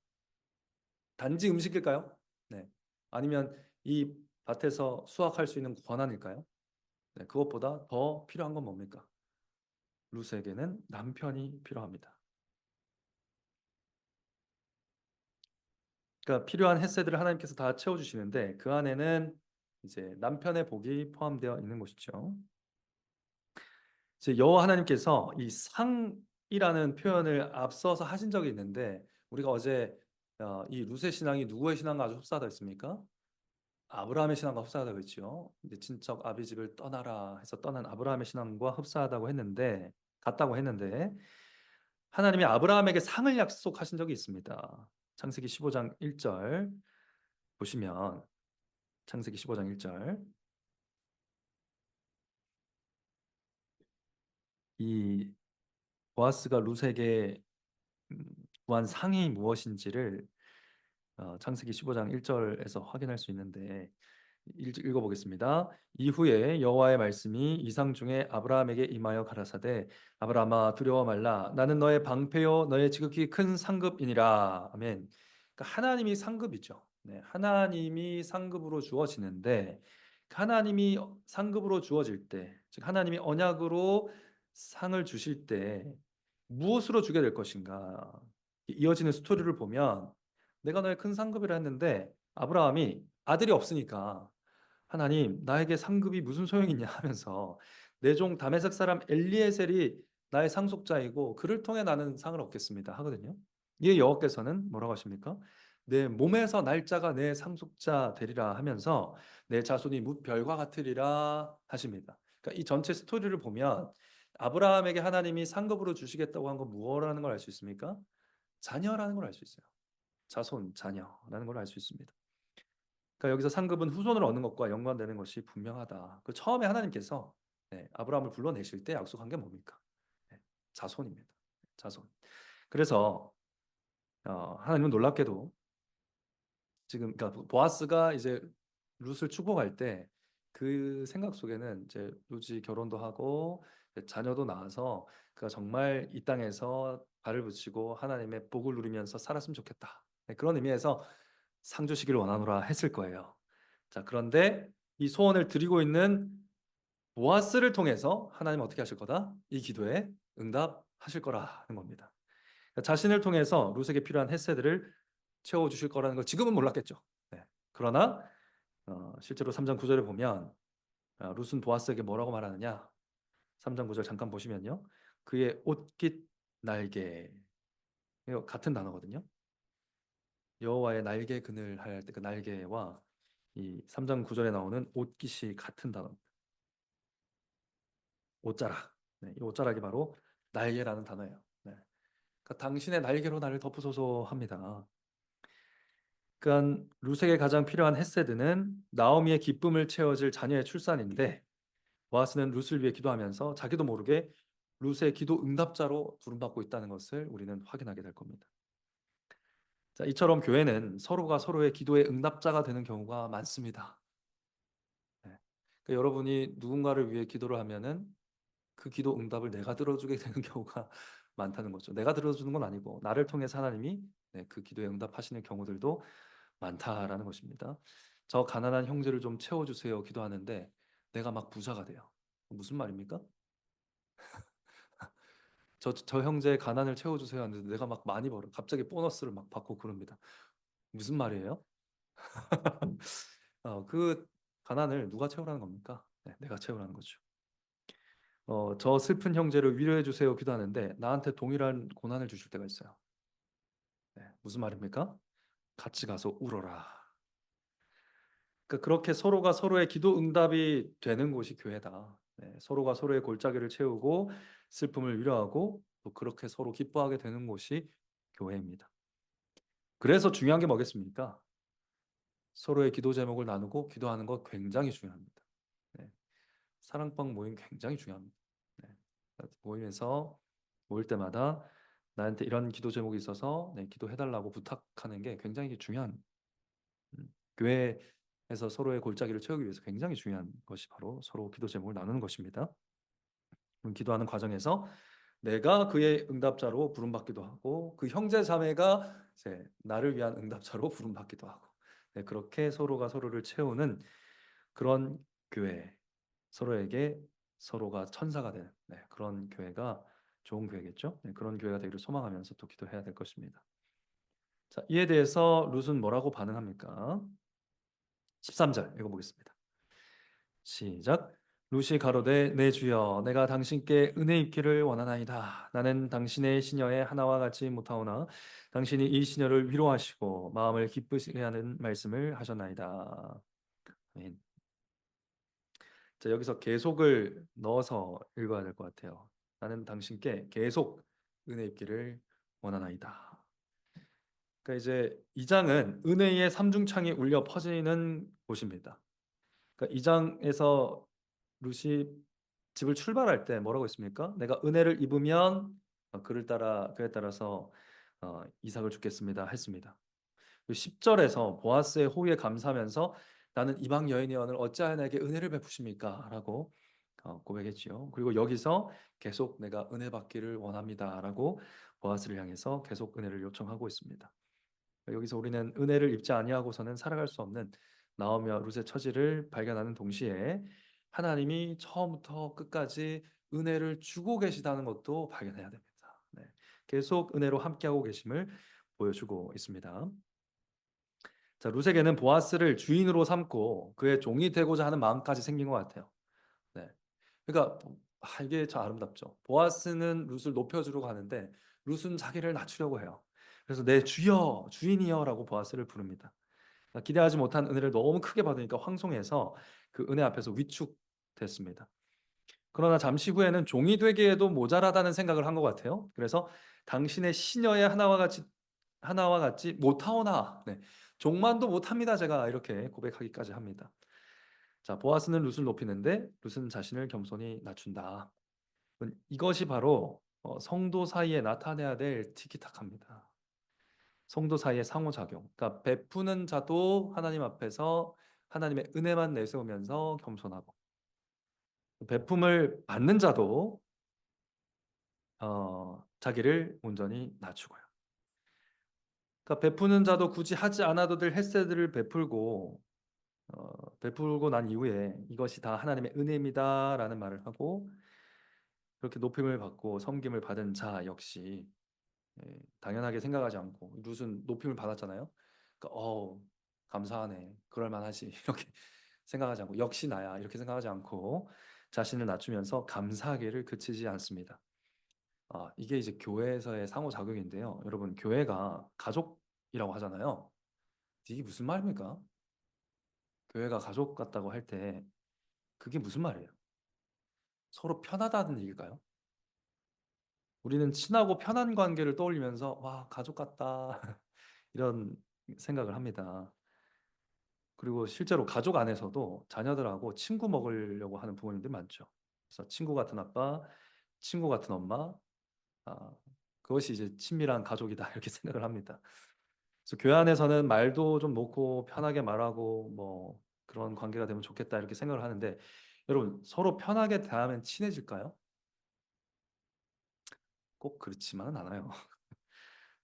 단지 음식일까요? 네. 아니면 이 밭에서 수확할 수 있는 권한일까요? 네, 그것보다 더 필요한 건 뭡니까? 룻에게는 남편이 필요합니다. 그러니까 필요한 햇새들을 하나님께서 다 채워주시는데 그 안에는 이제 남편의 복이 포함되어 있는 것이죠. 이제 여호와 하나님께서 이 상이라는 표현을 앞서서 하신 적이 있는데 우리가 어제 이 룻의 신앙이 누구의 신앙과 아주 흡사하다 했습니까? 아브라함의 신앙과 흡사하다고 했죠. 이제 친척 아비집을 떠나라 해서 떠난 아브라함의 신앙과 흡사하다고 했는데 같다고 했는데 하나님이 아브라함에게 상을 약속하신 적이 있습니다. 창세기 15장 1절 보시면 창세기 15장 1절 이 보아스가 룻에게 구한 상이 무엇인지를 창세기 15장 1절에서 확인할 수 있는데 읽어보겠습니다. 이후에 여호와의 말씀이 이상 중에 아브라함에게 임하여 가라사대 아브라함아 두려워 말라 나는 너의 방패요 너의 지극히 큰 상급이니라. 아멘. 그러니까 하나님이 상급이죠. 하나님이 상급으로 주어지는데 하나님이 상급으로 주어질 때, 즉 하나님이 언약으로 상을 주실 때 무엇으로 주게 될 것인가? 이어지는 스토리를 보면 내가 너의 큰 상급이라 했는데 아브라함이 아들이 없으니까 하나님 나에게 상급이 무슨 소용이 있냐 하면서 내 종 다메섹 사람 엘리에셀이 나의 상속자이고 그를 통해 나는 상을 얻겠습니다 하거든요. 이에 여호와께서는 뭐라고 하십니까? 내 몸에서 날짜가 내 상속자 되리라 하면서 내 자손이 무별과 같으리라 하십니다. 그러니까 이 전체 스토리를 보면 아브라함에게 하나님이 상급으로 주시겠다고 한 건 무엇이라는 걸 알 수 있습니까? 자녀라는 걸 알 수 있어요. 자손, 자녀라는 걸 알 수 있습니다. 그러니까 여기서 상급은 후손을 얻는 것과 연관되는 것이 분명하다. 그 처음에 하나님께서 아브라함을 불러내실 때 약속한 게 뭡니까? 자손입니다. 자손. 그래서 하나님은 놀랍게도 지금 그러니까 보아스가 이제 룻을 축복할 때 그 생각 속에는 이제 룻이 결혼도 하고 자녀도 낳아서 그가 정말 이 땅에서 발을 붙이고 하나님의 복을 누리면서 살았으면 좋겠다. 그런 의미에서 상 주시기를 원하노라 했을 거예요. 자, 그런데 이 소원을 드리고 있는 보아스를 통해서 하나님은 어떻게 하실 거다? 이 기도에 응답하실 거라는 겁니다. 그러니까 자신을 통해서 룻에게 필요한 햇새들을 채워 주실 거라는 걸 지금은 몰랐겠죠. 그러나 실제로 3장 9절에 보면 룻은 보아스에게 뭐라고 말하느냐? 3장 9절 잠깐 보시면요. 그의 옷깃 날개 이거 같은 단어거든요. 여호와의 날개 그늘 할 때 그 날개와 이 3장 9절에 나오는 옷깃이 같은 단어입니다. 옷자락. 이 옷자락이 바로 날개라는 단어예요. 그러니까 당신의 날개로 나를 덮으소서 합니다. 그러니까 룻에게 가장 필요한 헷세드는 나오미의 기쁨을 채워줄 자녀의 출산인데 보아스는 룻을 위해 기도하면서 자기도 모르게 룻의 기도 응답자로 부름받고 있다는 것을 우리는 확인하게 될 겁니다. 자, 이처럼 교회는 서로가 서로의 기도의 응답자가 되는 경우가 많습니다. 그러니까 여러분이 누군가를 위해 기도를 하면은 그 기도 응답을 내가 들어주게 되는 경우가 많다는 거죠. 내가 들어주는 건 아니고 나를 통해서 하나님이 그 기도에 응답하시는 경우들도 많다라는 것입니다. 저 가난한 형제를 좀 채워주세요 기도하는데 내가 막 부자가 돼요. 무슨 말입니까? 저 형제의 가난을 채워주세요 하는데 내가 막 많이 벌어. 갑자기 보너스를 막 받고 그럽니다. 무슨 말이에요? 그 가난을 누가 채우라는 겁니까? 내가 채우라는 거죠. 저 슬픈 형제를 위로해 주세요 기도하는데 나한테 동일한 고난을 주실 때가 있어요. 무슨 말입니까? 같이 가서 울어라. 그러니까 그렇게 서로가 서로의 기도 응답이 되는 곳이 교회다. 서로가 서로의 골짜기를 채우고 슬픔을 위로하고 또 그렇게 서로 기뻐하게 되는 곳이 교회입니다. 그래서 중요한 게 뭐겠습니까? 서로의 기도 제목을 나누고 기도하는 것 굉장히 중요합니다. 네. 사랑방 모임 굉장히 중요합니다. 네. 모임에서 모일 때마다 나한테 이런 기도 제목이 있어서 기도해 달라고 부탁하는 게 굉장히 중요한 교회에서 서로의 골짜기를 채우기 위해서 굉장히 중요한 것이 바로 서로 기도 제목을 나누는 것입니다. 기도하는 과정에서 내가 그의 응답자로 부름받기도 하고 그 형제 자매가 이제 나를 위한 응답자로 부름받기도 하고 그렇게 서로가 서로를 채우는 그런 교회, 서로에게 서로가 천사가 되는 그런 교회가 좋은 교회겠죠. 그런 교회가 되기를 소망하면서 또 기도해야 될 것입니다. 자, 이에 대해서 룻은 뭐라고 반응합니까? 13절 읽어보겠습니다. 시작. 룻이 가로되 내 주여 내가 당신께 은혜 입기를 원하나이다. 나는 당신의 시녀의 하나와 같이 못하오나 당신이 이 시녀를 위로하시고 마음을 기쁘시게 하는 말씀을 하셨나이다. 아멘. 자, 여기서 계속을 넣어서 읽어야 될 것 같아요. 나는 당신께 계속 은혜 입기를 원하나이다. 그러니까 이제 이 장은 은혜의 삼중창이 울려 퍼지는 곳입니다. 그러니까 이 장에서 룻이 집을 출발할 때 뭐라고 했습니까? 내가 은혜를 입으면 그에 따라서 이삭을 주겠습니다 했습니다. 10절에서 보아스의 호의에 감사하면서 나는 이방 여인이언을 어찌하여 내게 은혜를 베푸십니까? 라고 고백했지요. 그리고 여기서 계속 내가 은혜 받기를 원합니다. 라고 보아스를 향해서 계속 은혜를 요청하고 있습니다. 여기서 우리는 은혜를 입지 아니하고서는 살아갈 수 없는 나오며 룻의 처지를 발견하는 동시에 하나님이 처음부터 끝까지 은혜를 주고 계시다는 것도 발견해야 됩니다. 계속 은혜로 함께하고 계심을 보여주고 있습니다. 자, 룻에게는 보아스를 주인으로 삼고 그의 종이 되고자 하는 마음까지 생긴 것 같아요. 네. 그러니까 이게 참 아름답죠. 보아스는 룻을 높여주려고 하는데 룻은 자기를 낮추려고 해요. 그래서 내 주여, 주인이여라고 보아스를 부릅니다. 기대하지 못한 은혜를 너무 크게 받으니까 황송해서 그 은혜 앞에서 위축됐습니다. 그러나 잠시 후에는 종이 되기에도 모자라다는 생각을 한 것 같아요. 그래서 당신의 시녀의 하나와 같이 못하오나 종만도 못합니다 제가 이렇게 고백하기까지 합니다. 자, 보아스는 룻을 높이는데 룻은 자신을 겸손히 낮춘다. 이것이 바로 성도 사이에 나타내야 될 티키타카입니다. 성도 사이의 상호작용. 그러니까 베푸는 자도 하나님 앞에서 하나님의 은혜만 내세우면서 겸손하고 베품을 받는 자도 자기를 온전히 낮추고요. 그러니까 베푸는 자도 굳이 하지 않아도 될 햇새들을 베풀고 난 이후에 이것이 다 하나님의 은혜입니다라는 말을 하고 그렇게 높임을 받고 섬김을 받은 자 역시 당연하게 생각하지 않고 룻은 높임을 받았잖아요. 그러니까 감사하네. 그럴 만하지. 이렇게 생각하지 않고 역시 나야. 이렇게 생각하지 않고 자신을 낮추면서 감사하기를 그치지 않습니다. 이게 이제 교회에서의 상호작용인데요. 여러분, 교회가 가족이라고 하잖아요. 이게 무슨 말입니까? 교회가 가족 같다고 할 때 그게 무슨 말이에요? 서로 편하다는 얘기일까요? 우리는 친하고 편한 관계를 떠올리면서 와, 가족 같다. 이런 생각을 합니다. 그리고 실제로 가족 안에서도 자녀들하고 친구 먹으려고 하는 부모님들 많죠. 그래서 친구 같은 아빠, 친구 같은 엄마, 아, 그것이 이제 친밀한 가족이다 이렇게 생각을 합니다. 그래서 교회 안에서는 말도 좀 놓고 편하게 말하고 뭐 그런 관계가 되면 좋겠다 이렇게 생각을 하는데 여러분 서로 편하게 대하면 친해질까요? 꼭 그렇지만은 않아요.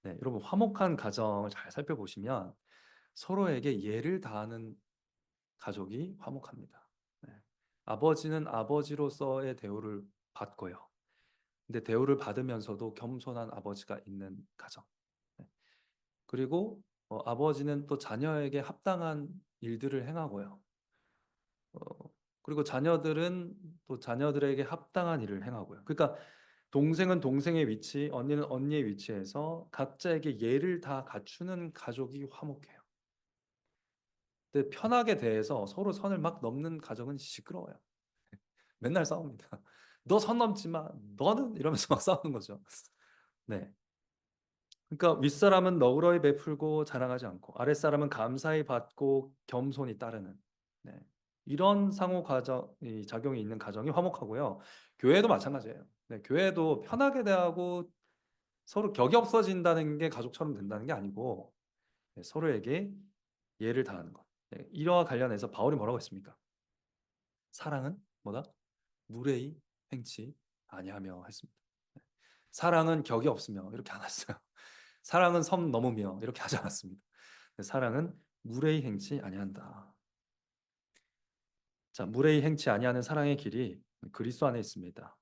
네, 여러분 화목한 가정을 잘 살펴보시면 서로에게 예를 다하는 가족이 화목합니다. 네. 아버지는 아버지로서의 대우를 받고요. 근데 대우를 받으면서도 겸손한 아버지가 있는 가정. 네. 그리고 아버지는 또 자녀에게 합당한 일들을 행하고요. 어 그리고 자녀들은 또 자녀들에게 합당한 일을 행하고요. 그러니까 동생은 동생의 위치, 언니는 언니의 위치에서 각자에게 예를 다 갖추는 가족이 화목해요. 근데 편하게 대해서 서로 선을 막 넘는 가정은 시끄러워요. 맨날 싸웁니다. "너 선 넘지 마. 너는." 이러면서 막 싸우는 거죠. 네. 그러니까 윗사람은 너그러이 베풀고 자랑하지 않고 아랫사람은 감사히 받고 겸손히 따르는 네. 이런 상호 가정 이 작용이 있는 가정이 화목하고요. 교회도 마찬가지예요. 네. 교회도 편하게 대하고 서로 격이 없어진다는 게 가족처럼 된다는 게 아니고 네 서로에게 예를 다하는 것. 네. 이와 관련해서 바울이 뭐라고 했습니까? "사랑은" 뭐다? "무례히 행치 아니하며." 했습니다. 네. "사랑은 격이 없으며." 이렇게 안 했어요. "사랑은 선 넘으며." 이렇게 하지 않았습니다. 네 "사랑은 무례히 행치 아니한다." 자 무례히 행치 아니하는 사랑의 길이 그리스도 안에 있습니다.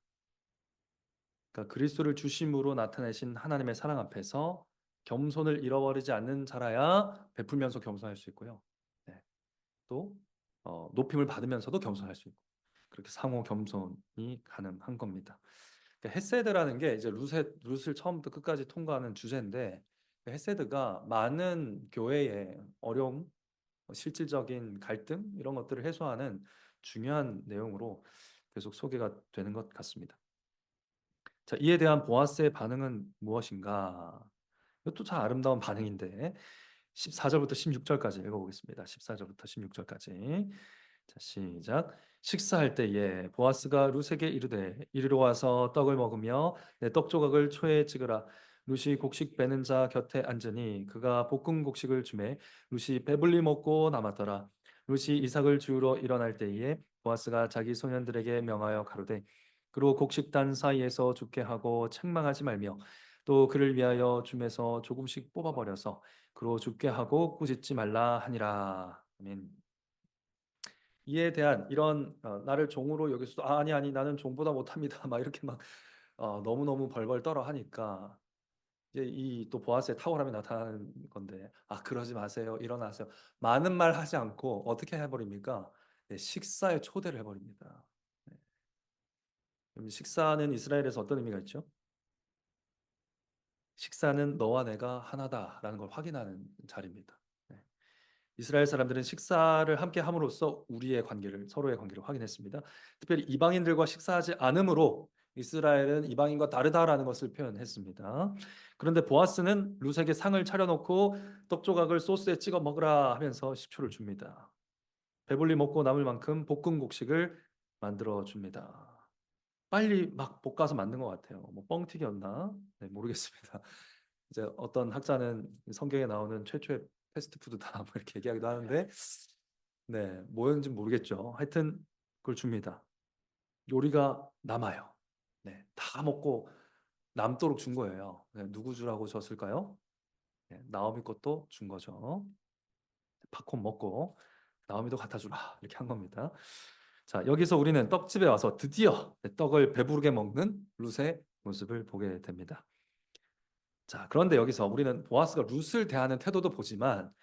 그러니까 그리스도를 중심으로 나타내신 하나님의 사랑 앞에서 겸손을 잃어버리지 않는 자라야 베풀면서 겸손할 수 있고요. 네. 또 높임을 받으면서도 겸손할 수 있고 그렇게 상호 겸손이 가능한 겁니다. 그러니까 헤세드라는 게 이제 룻을 처음부터 끝까지 통과하는 주제인데 그 헤세드가 많은 교회의 어려움, 실질적인 갈등 이런 것들을 해소하는 중요한 내용으로 계속 소개가 되는 것 같습니다. 자, 이에 대한 보아스의 반응은 무엇인가? 이것도 참 아름다운 반응인데 14절부터 16절까지 읽어보겠습니다. 14절부터 16절까지. 자, 시작. 식사할 때에 보아스가 룻에게 이르되 이리로 와서 떡을 먹으며 내 떡 조각을 초에 찍으라. 룻이 곡식 빼는 자 곁에 앉으니 그가 볶은 곡식을 주매 룻이 배불리 먹고 남았더라. 룻이 이삭을 주우러 일어날 때에 보아스가 자기 소년들에게 명하여 가로되 그로 곡식단 사이에서 죽게 하고 책망하지 말며 또 그를 위하여 줌에서 조금씩 뽑아버려서 그로 죽게 하고 꾸짖지 말라 하니라. 아멘. 이에 대한 이런 나를 종으로 여기서 아니 아니 나는 종보다 못합니다." 막 이렇게 막 너무너무 벌벌 떨어 하니까 이제 이 또 보아스의 탁월함이 나타나는 건데 "아 그러지 마세요. 일어나세요." 많은 말 하지 않고 어떻게 해 버립니까? 네 식사에 초대를 해 버립니다. 네. 그럼 식사는 이스라엘에서 어떤 의미가 있죠? "식사는 너와 내가 하나다."라는 걸 확인하는 자리입니다. 네. 이스라엘 사람들은 식사를 함께 함으로써 우리의 관계를 서로의 관계를 확인했습니다. 특별히 이방인들과 식사하지 않음으로 이스라엘은 이방인과 다르다라는 것을 표현했습니다. 그런데 보아스는 룻에게 상을 차려놓고 떡 조각을 소스에 찍어 먹으라 하면서 식초를 줍니다. 배불리 먹고 남을 만큼 볶은 곡식을 만들어 줍니다. 빨리 막 볶아서 만든 것 같아요. 뭐 뻥튀기였나? 네, 모르겠습니다. 이제 어떤 학자는 성경에 나오는 최초의 패스트푸드다 뭐 이렇게 얘기하기도 하는데 네 뭐였는지 모르겠죠. 하여튼 그걸 줍니다. 요리가 남아요. 네. 다 먹고 남도록 준 거예요. 네, 누구 주라고 줬을까요? 네, 나오미 것도 준 거죠. 팝콘 먹고 나오미도 갖다 주라 이렇게 한 겁니다. 자 여기서 우리는 떡집에 와서 드디어 떡을 배부르게 먹는 룻의 모습을 보게 됩니다. 자 그런데 여기서 우리는 보아스가 룻을 대하는 태도도 보지만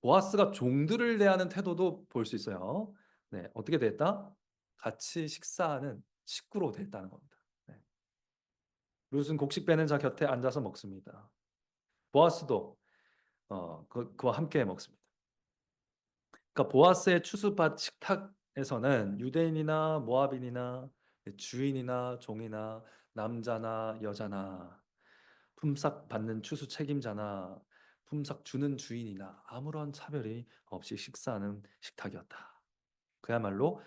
보아스가 종들을 대하는 태도도 볼 수 있어요. 네 어떻게 대했다? 같이 식사하는 식구로 대했다는 겁니다. 네. 룻은 곡식 빼는 자 곁에 앉아서 먹습니다. 보아스도 그와 함께 먹습니다. 그러니까 보아스의 추수밭 식탁에서는 유대인이나 모압인이나 주인이나 종이나 남자나 여자나 품삯 받는 추수 책임자나 품삯 주는 주인이나 아무런 차별이 없이 식사하는 식탁이었다. 그야말로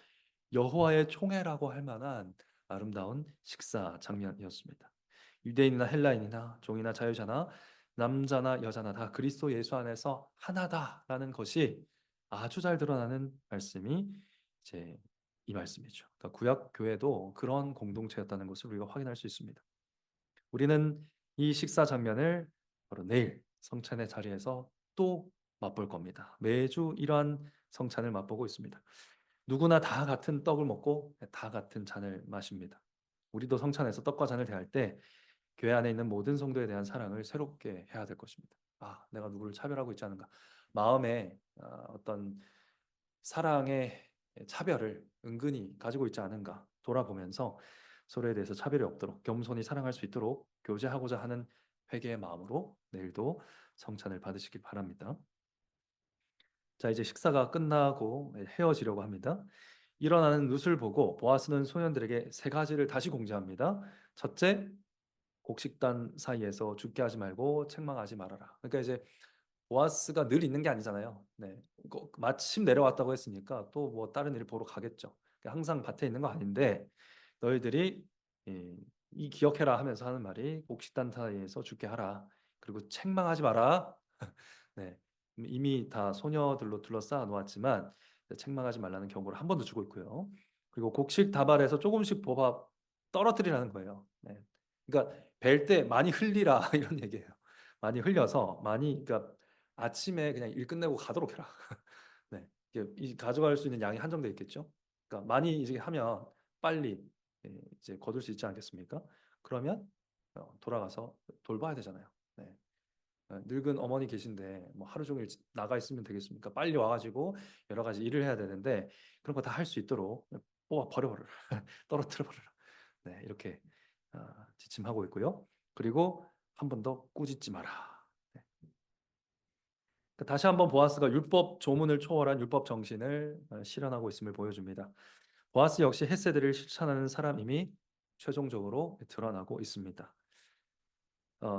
여호와의 총회라고 할 만한 아름다운 식사 장면이었습니다. 유대인이나 헬라인이나 종이나 자유자나 남자나 여자나 다 그리스도 예수 안에서 하나다라는 것이 아주 잘 드러나는 말씀이 이제 이 말씀이죠. 그러니까 구약 교회도 그런 공동체였다는 것을 우리가 확인할 수 있습니다. 우리는 이 식사 장면을 바로 내일 성찬의 자리에서 또 맛볼 겁니다. 매주 이러한 성찬을 맛보고 있습니다. 누구나 다 같은 떡을 먹고 다 같은 잔을 마십니다. 우리도 성찬에서 떡과 잔을 대할 때 교회 안에 있는 모든 성도에 대한 사랑을 새롭게 해야 될 것입니다. 아, 내가 누구를 차별하고 있지 않은가? 마음에 어떤 사랑의 차별을 은근히 가지고 있지 않은가 돌아보면서 서로에 대해서 차별이 없도록 겸손히 사랑할 수 있도록 교제하고자 하는 회개의 마음으로 내일도 성찬을 받으시기 바랍니다. 자, 이제 식사가 끝나고 헤어지려고 합니다. 일어나는 룻을 보고 보아스는 소년들에게 세 가지를 다시 공지합니다. 첫째, 곡식단 사이에서 죽게 하지 말고 책망하지 말아라. 그러니까 이제 보아스가 늘 있는 게 아니잖아요. 네. 마침 내려왔다고 했으니까 또 뭐 다른 일을 보러 가겠죠. 그러니까 항상 밭에 있는 거 아닌데 너희들이 이 기억해라 하면서 하는 말이 곡식단 사이에서 죽게 하라. 그리고 책망하지 마라. 네. 이미 다 소녀들로 둘러싸아 놓았지만 책망하지 말라는 경고를 한 번 더 주고 있고요. 그리고 곡식 다발에서 조금씩 뽑아 떨어뜨리라는 거예요. 네. 그러니까 벨 때 많이 흘리라 이런 얘기예요. 많이 흘려서 많이 그러니까 아침에 그냥 일 끝내고 가도록 해라. 네. 이게 이 가져갈 수 있는 양이 한정돼 있겠죠. 그러니까 많이 이제 하면 빨리 이제 거둘 수 있지 않겠습니까? 그러면 돌아가서 돌봐야 되잖아요. 네. 늙은 어머니 계신데 뭐 하루 종일 나가 있으면 되겠습니까? 빨리 와가지고 여러 가지 일을 해야 되는데 그런 거 다 할 수 있도록 뽑아 버려버려라. 떨어뜨려 버려라. 네, 이렇게 지침하고 있고요. 그리고 한 번 더 꾸짖지 마라. 네. 그러니까 다시 한번 보아스가 율법 조문을 초월한 율법 정신을 실현하고 있음을 보여줍니다. 보아스 역시 헤세드를 실천하는 사람임이 최종적으로 드러나고 있습니다.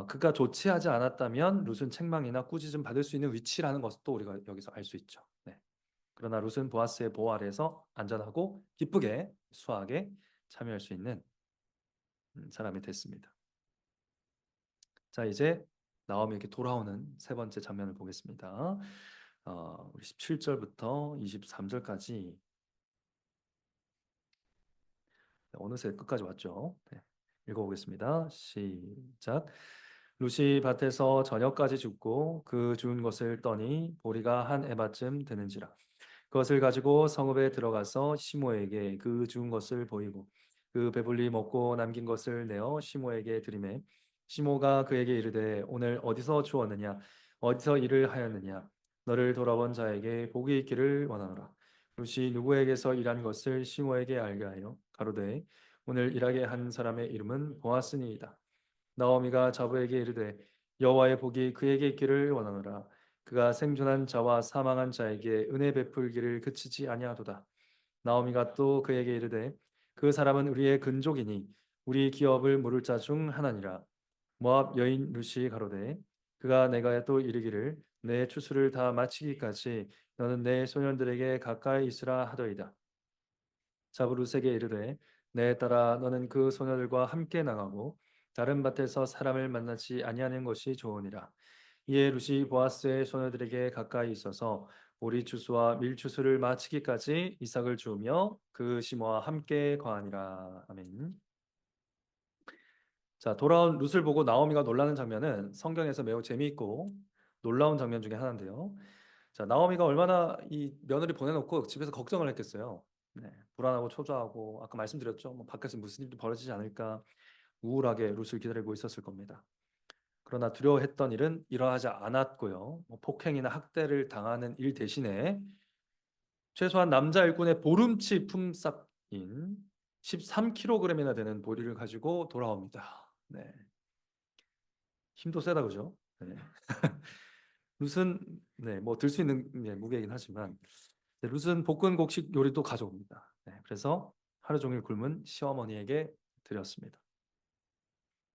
그가 조치하지 않았다면 룻은 책망이나 꾸짖음 받을 수 있는 위치라는 것도 우리가 여기서 알 수 있죠. 네. 그러나 룻은 보아스의 보호 아래에서 안전하고 기쁘게 수학에 참여할 수 있는 사람이 됐습니다. 자, 이제 나오미에게 돌아오는 세 번째 장면을 보겠습니다. 우리 17절부터 23절까지 어느새 끝까지 왔죠. 네. 읽어보겠습니다. 시작. 룻이 밭에서 저녁까지 죽고 그 죽은 것을 떠니 보리가 한 에바쯤 되는지라. 그것을 가지고 성읍에 들어가서 시모에게 그 죽은 것을 보이고 그 배불리 먹고 남긴 것을 내어 시모에게 드리매 시모가 그에게 이르되 오늘 어디서 주었느냐 어디서 일을 하였느냐 너를 돌아본 자에게 복이 있기를 원하노라. 룻이 누구에게서 일한 것을 시모에게 알게 하여 가로되 오늘 일하게 한 사람의 이름은 보아스니이다. 나오미가 자부에게 이르되 여호와의 복이 그에게 있기를 원하노라. 그가 생존한 자와 사망한 자에게 은혜 베풀기를 그치지 아니하도다. 나오미가 또 그에게 이르되 그 사람은 우리의 근족이니 우리 기업을 물을 자 중 하나니라. 모압 여인 루시 가로되 그가 내가 또 이르기를 내 추수를 다 마치기까지 너는 내 소년들에게 가까이 있으라 하더이다. 자부루세게 이르되 내 딸아 너는 그 소녀들과 함께 나가고 다른 밭에서 사람을 만나지 아니하는 것이 좋으니라. 이에 룻이 보아스의 소녀들에게 가까이 있어서 보리 추수와 밀 추수를 마치기까지 이삭을 주우며 그 시모와 함께 거하니라. 아멘. 자, 돌아온 룻을 보고 나오미가 놀라는 장면은 성경에서 매우 재미있고 놀라운 장면 중에 하나인데요. 자, 나오미가 얼마나 이 며느리 보내놓고 집에서 걱정을 했겠어요. 네, 불안하고 초조하고 아까 말씀드렸죠. 뭐 밖에서 무슨 일도 벌어지지 않을까 우울하게 룻을 기다리고 있었을 겁니다. 그러나 두려워했던 일은 일어나지 않았고요. 뭐 폭행이나 학대를 당하는 일 대신에 최소한 남자 일꾼의 보름치 품삯인 13kg이나 되는 보리를 가지고 돌아옵니다. 네, 힘도 세다 그죠? 네. 룻은 뭐 들 수 있는 무게이긴 하지만 룻은 볶은 곡식 요리도 가져옵니다. 네, 그래서 하루 종일 굶은 시어머니에게 드렸습니다.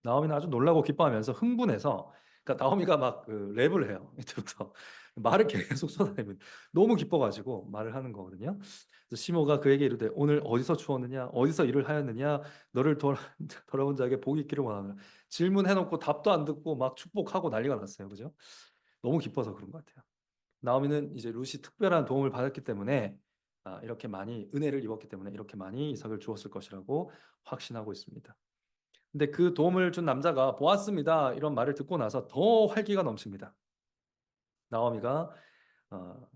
나오미는 아주 놀라고 기뻐하면서 흥분해서 그러니까 나오미가 막 그 랩을 해요. 이때부터 말을 계속 쏟아냅니다. 너무 기뻐가지고 말을 하는 거거든요. 그래서 시모가 그에게 이르되 오늘 어디서 추웠느냐 어디서 일을 하였느냐 너를 돌아온 자에게 복이 있기를 원하노라. 질문해놓고 답도 안 듣고 막 축복하고 난리가 났어요. 그죠? 너무 기뻐서 그런 것 같아요. 나오미는 이제 룻이 특별한 도움을 받았기 때문에 이렇게 많이 은혜를 입었기 때문에 이렇게 많이 이삭을 주었을 것이라고 확신하고 있습니다. 근데 그 도움을 준 남자가 보았습니다. 이런 말을 듣고 나서 더 활기가 넘칩니다. 나오미가 어,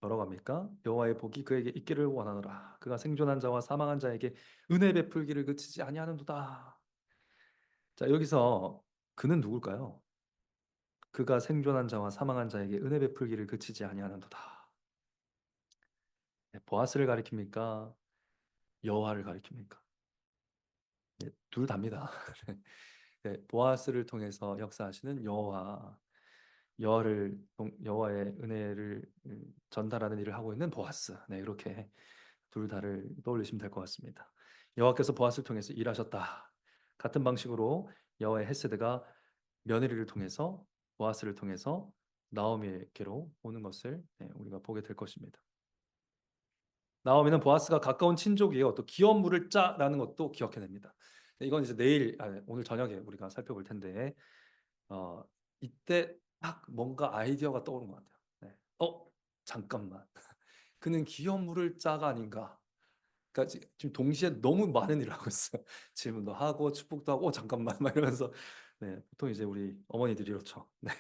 뭐라고 합니까? 여호와의 복이 그에게 있기를 원하노라. 그가 생존한 자와 사망한 자에게 은혜 베풀기를 그치지 아니하는도다. 자, 여기서 그는 누굴까요? 그가 생존한 자와 사망한 자에게 은혜 베풀기를 그치지 아니하는도다. 네, 보아스를 가리킵니까? 여호와를 가리킵니까? 네, 둘 다입니다. 네, 보아스를 통해서 역사하시는 여호와의 은혜를 전달하는 일을 하고 있는 보아스. 네, 이렇게 둘 다를 떠올리시면 될 것 같습니다. 여호와께서 보아스를 통해서 일하셨다. 같은 방식으로 여호와의 헤세드가 며느리를 통해서 보아스를 통해서 나오미에게로 오는 것을 우리가 보게 될 것입니다. 나오미는 보아스가 가까운 친족이에요. 또 기업 물을 짜라는 것도 기억해냅니다. 이건 이제 오늘 저녁에 우리가 살펴볼 텐데 어, 이때 딱 뭔가 아이디어가 떠오른 것 같아요. 네. 잠깐만. 그는 기업 물을 짜가 아닌가. 그러니까 지금 동시에 너무 많은 일을 하고 있어요. 질문도 하고 축복도 하고 잠깐만 막 이러면서 네, 보통 이제 우리 어머니들이 이렇죠. 네,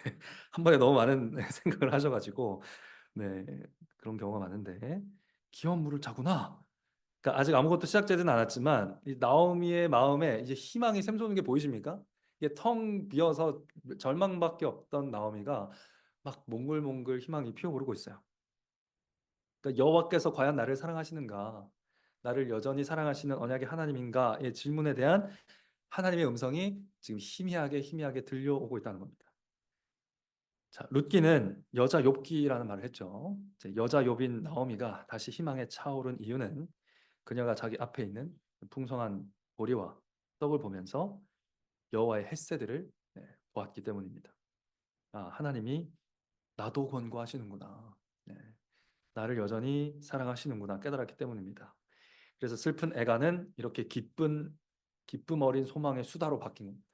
한 번에 너무 많은 생각을 하셔가지고 네, 그런 경우가 많은데 기업 물을 짜구나. 그러니까 아직 아무것도 시작되지는 않았지만 이 나오미의 마음에 이제 희망이 샘솟는 게 보이십니까? 이게 텅 비어서 절망밖에 없던 나오미가 막 몽글몽글 희망이 피어오르고 있어요. 그러니까 여호와께서 과연 나를 사랑하시는가? 나를 여전히 사랑하시는 언약의 하나님인가의 질문에 대한 하나님의 음성이 지금 희미하게 들려오고 있다는 겁니다. 자, 룻기는 여자 욥기라는 말을 했죠. 이제 여자 욥인 나오미가 다시 희망에 차오른 이유는 그녀가 자기 앞에 있는 풍성한 보리와 떡을 보면서 여호와의 햇새들을 보았기 때문입니다. 하나님이 나도 권고하시는구나. 네, 나를 여전히 사랑하시는구나 깨달았기 때문입니다. 그래서 슬픈 애가는 이렇게 기쁨 어린 소망의 수다로 바뀐 겁니다.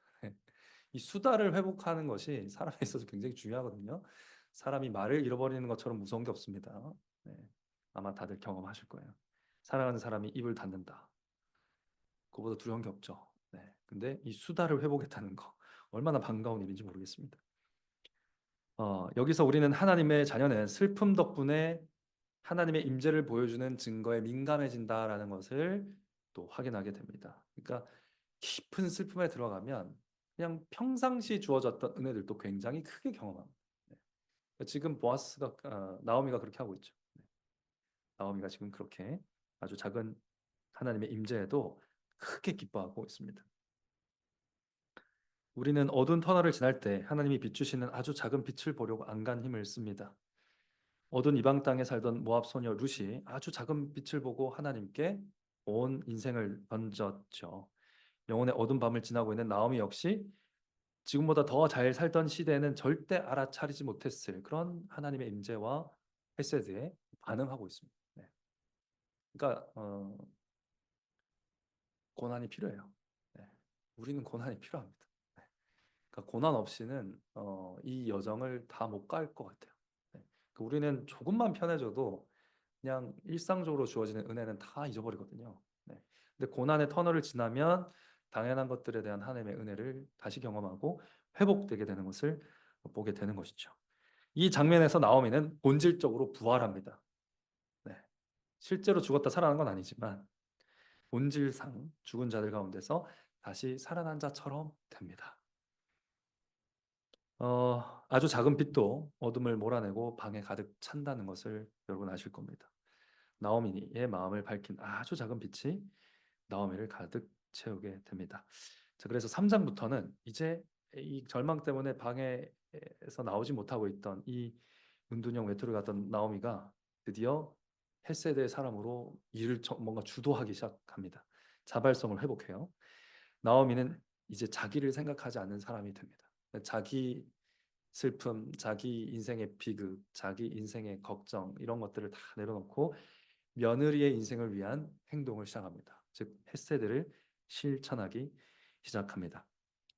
이 수다를 회복하는 것이 사람에 있어서 굉장히 중요하거든요. 사람이 말을 잃어버리는 것처럼 무서운 게 없습니다. 네, 아마 다들 경험하실 거예요. 사랑하는 사람이 입을 닫는다. 그거보다 두려운 게 없죠. 네, 근데 이 수다를 회복했다는 거 얼마나 반가운 일인지 모르겠습니다. 여기서 우리는 하나님의 자녀는 슬픔 덕분에 하나님의 임재를 보여주는 증거에 민감해진다라는 것을 또 확인하게 됩니다. 그러니까 깊은 슬픔에 들어가면 그냥 평상시 주어졌던 은혜들도 굉장히 크게 경험합니다. 네. 지금 나오미가 그렇게 하고 있죠. 네. 나오미가 지금 그렇게 아주 작은 하나님의 임재에도 크게 기뻐하고 있습니다. 우리는 어두운 터널을 지날 때 하나님이 비추시는 아주 작은 빛을 보려고 안간 힘을 씁니다. 어두운 이방 땅에 살던 모압 소녀 룻이 아주 작은 빛을 보고 하나님께 온 인생을 던졌죠. 영혼의 어두운 밤을 지나고 있는 나오미 역시 지금보다 더 잘 살던 시대에는 절대 알아차리지 못했을 그런 하나님의 임재와 헤세드에 반응하고 있습니다. 네. 그러니까 고난이 필요해요. 네. 우리는 고난이 필요합니다. 네. 그러니까 고난 없이는 이 여정을 다 못 갈 것 같아요. 네. 그러니까 우리는 조금만 편해져도 그냥 일상적으로 주어지는 은혜는 다 잊어버리거든요. 네. 근데 고난의 터널을 지나면 당연한 것들에 대한 하나님의 은혜를 다시 경험하고 회복되게 되는 것을 보게 되는 것이죠. 이 장면에서 나오미는 본질적으로 부활합니다. 네. 실제로 죽었다 살아난 건 아니지만 본질상 죽은 자들 가운데서 다시 살아난 자처럼 됩니다. 아주 작은 빛도 어둠을 몰아내고 방에 가득 찬다는 것을 여러분 아실 겁니다. 나오미의 마음을 밝힌 아주 작은 빛이 나오미를 가득 채우게 됩니다. 자, 그래서 3장부터는 이제 이 절망 때문에 방에서 나오지 못하고 있던 이 은둔형 외투를 갔던 나오미가 드디어 헬세대의 사람으로 일을 뭔가 주도하기 시작합니다. 자발성을 회복해요. 나오미는 이제 자기를 생각하지 않는 사람이 됩니다. 자기 슬픔, 자기 인생의 비극, 자기 인생의 걱정 이런 것들을 다 내려놓고 며느리의 인생을 위한 행동을 시작합니다. 즉 헤세드를 실천하기 시작합니다.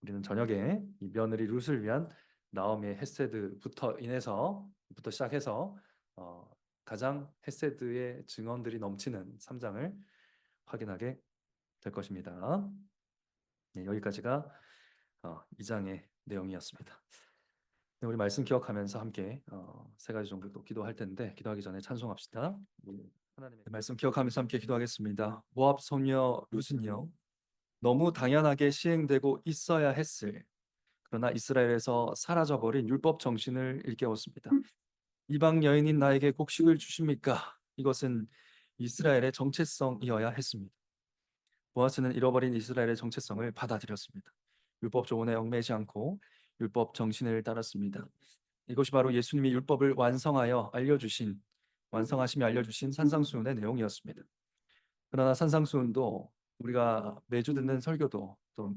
우리는 저녁에 이 며느리 룻을 위한 나오미의 헤세드부터 인해서부터 시작해서 가장 헤세드의 증언들이 넘치는 3장을 확인하게 될 것입니다. 네, 여기까지가 2장의 내용이었습니다. 네, 우리 말씀 기억하면서 함께 세 가지 정도 또 기도할 텐데 기도하기 전에 찬송합시다. 하나님의 말씀 기억하면서 함께 기도하겠습니다. 모압 소녀 룻은요, 너무 당연하게 시행되고 있어야 했을, 그러나 이스라엘에서 사라져버린 율법 정신을 일깨웠습니다. 이방 여인인 나에게 곡식을 주십니까? 이것은 이스라엘의 정체성이어야 했습니다. 보아스는 잃어버린 이스라엘의 정체성을 받아들였습니다. 율법 조언에 얽매이지 않고 율법 정신을 따랐습니다. 이것이 바로 예수님이 율법을 완성하시며 알려주신 산상수훈의 내용이었습니다. 그러나 산상수훈도 우리가 매주 듣는 설교도 또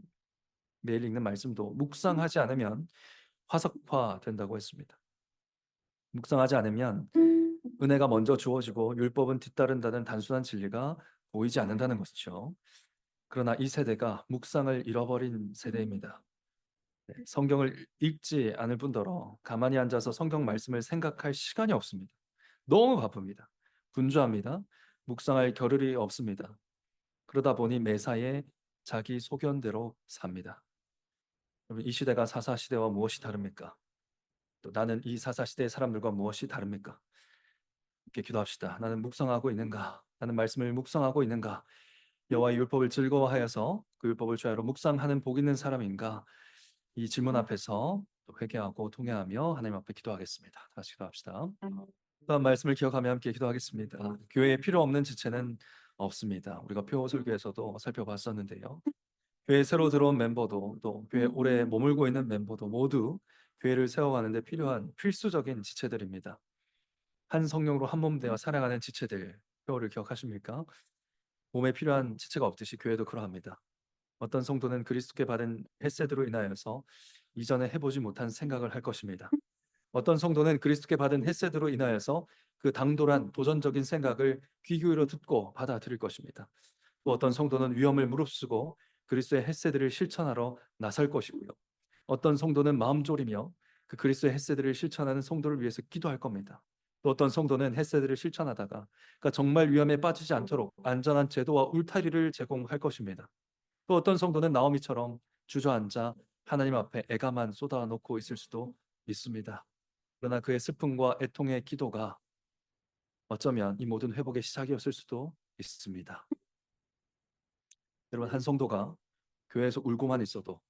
매일 읽는 말씀도 묵상하지 않으면 화석화된다고 했습니다. 묵상하지 않으면 은혜가 먼저 주어지고 율법은 뒤따른다는 단순한 진리가 보이지 않는다는 것이죠. 그러나 이 세대가 묵상을 잃어버린 세대입니다. 성경을 읽지 않을 뿐더러 가만히 앉아서 성경 말씀을 생각할 시간이 없습니다. 너무 바쁩니다. 분주합니다. 묵상할 겨를이 없습니다. 그러다 보니 매사에 자기 소견대로 삽니다. 여러분, 이 시대가 사사 시대와 무엇이 다릅니까? 또 나는 이 사사 시대의 사람들과 무엇이 다릅니까? 이렇게 기도합시다. 나는 묵상하고 있는가? 나는 말씀을 묵상하고 있는가? 여호와의 율법을 즐거워하여서 그 율법을 주야로 묵상하는 복 있는 사람인가? 이 질문 앞에서 회개하고 통회하며 하나님 앞에 기도하겠습니다. 다시 기도합시다. 다음 말씀을 기억하며 함께 기도하겠습니다. 교회에 필요 없는 지체는 없습니다. 우리가 표 설교에서도 살펴봤었는데요. 교회 새로 들어온 member도 또 교회 오래 머물고 있는 멤버도 모두 교회를 세워가는 데 필요한 필수적인 지체들입니다. 한 성령으로 한 몸 되어 살아가는 지체들, 표를 기억하십니까? 몸에 필요한 지체가 없듯이 교회도 그러합니다. 어떤 성도는 그리스도께 받은 햇세드로 인하여서 이전에 해보지 못한 생각을 할 것입니다. 어떤 성도는 그리스도께 받은 햇세드로 인하여서 그 당돌한 도전적인 생각을 귀 기울여 듣고 받아들일 것입니다. 또 어떤 성도는 위험을 무릅쓰고 그리스도의 햇세드를 실천하러 나설 것이고요. 어떤 성도는 마음 졸이며 그 그리스도의 햇세드를 실천하는 성도를 위해서 기도할 겁니다. 또 어떤 성도는 햇세드를 실천하다가 그러니까 정말 위험에 빠지지 않도록 안전한 제도와 울타리를 제공할 것입니다. 또 어떤 성도는 나오미처럼 주저앉아 하나님 앞에 애가만 쏟아놓고 있을 수도 있습니다. 그러나 그의 슬픔과 애통의 기도가 어쩌면 이 모든 회복의 시작이었을 수도 있습니다. 여러분, 한 성도가 교회에서 울고만 있어도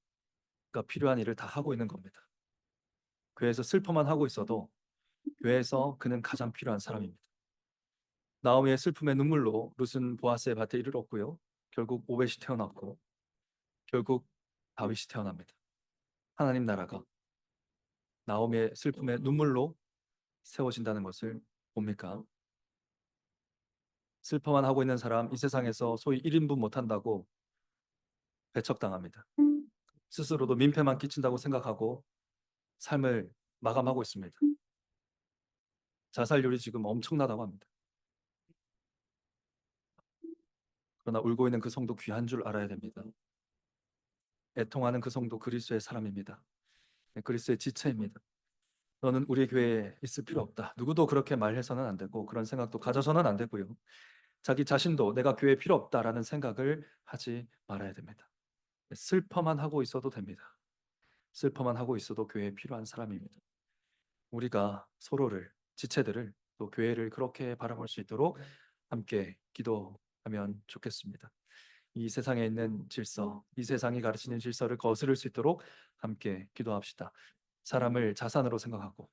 그가 필요한 일을 다 하고 있는 겁니다. 교회에서 슬퍼만 하고 있어도 교회에서 그는 가장 필요한 사람입니다. 나오미의 슬픔의 눈물로 룻은 보아스의 밭에 이를 얻고요. 결국 오벳이 태어났고 결국 다윗이 태어납니다. 하나님 나라가 나오미의 슬픔의 눈물로 세워진다는 것을 봅니까? 슬퍼만 하고 있는 사람, 이 세상에서 소위 1인분 못한다고 배척당합니다. 스스로도 민폐만 끼친다고 생각하고 삶을 마감하고 있습니다. 자살률이 지금 엄청나다고 합니다. 그러나 울고 있는 그 성도 귀한 줄 알아야 됩니다. 애통하는 그 성도 그리스도의 사람입니다. 그리스도의 지체입니다. 너는 우리 교회에 있을 필요 없다. 누구도 그렇게 말해서는 안 되고 그런 생각도 가져서는 안 되고요. 자기 자신도 내가 교회에 필요 없다라는 생각을 하지 말아야 됩니다. 슬퍼만 하고 있어도 됩니다. 슬퍼만 하고 있어도 교회에 필요한 사람입니다. 우리가 서로를, 지체들을 또 교회를 그렇게 바라볼 수 있도록 함께 기도하면 좋겠습니다. 이 세상에 있는 질서, 이 세상이 가르치는 질서를 거스를 수 있도록 함께 기도합시다. 사람을 자산으로 생각하고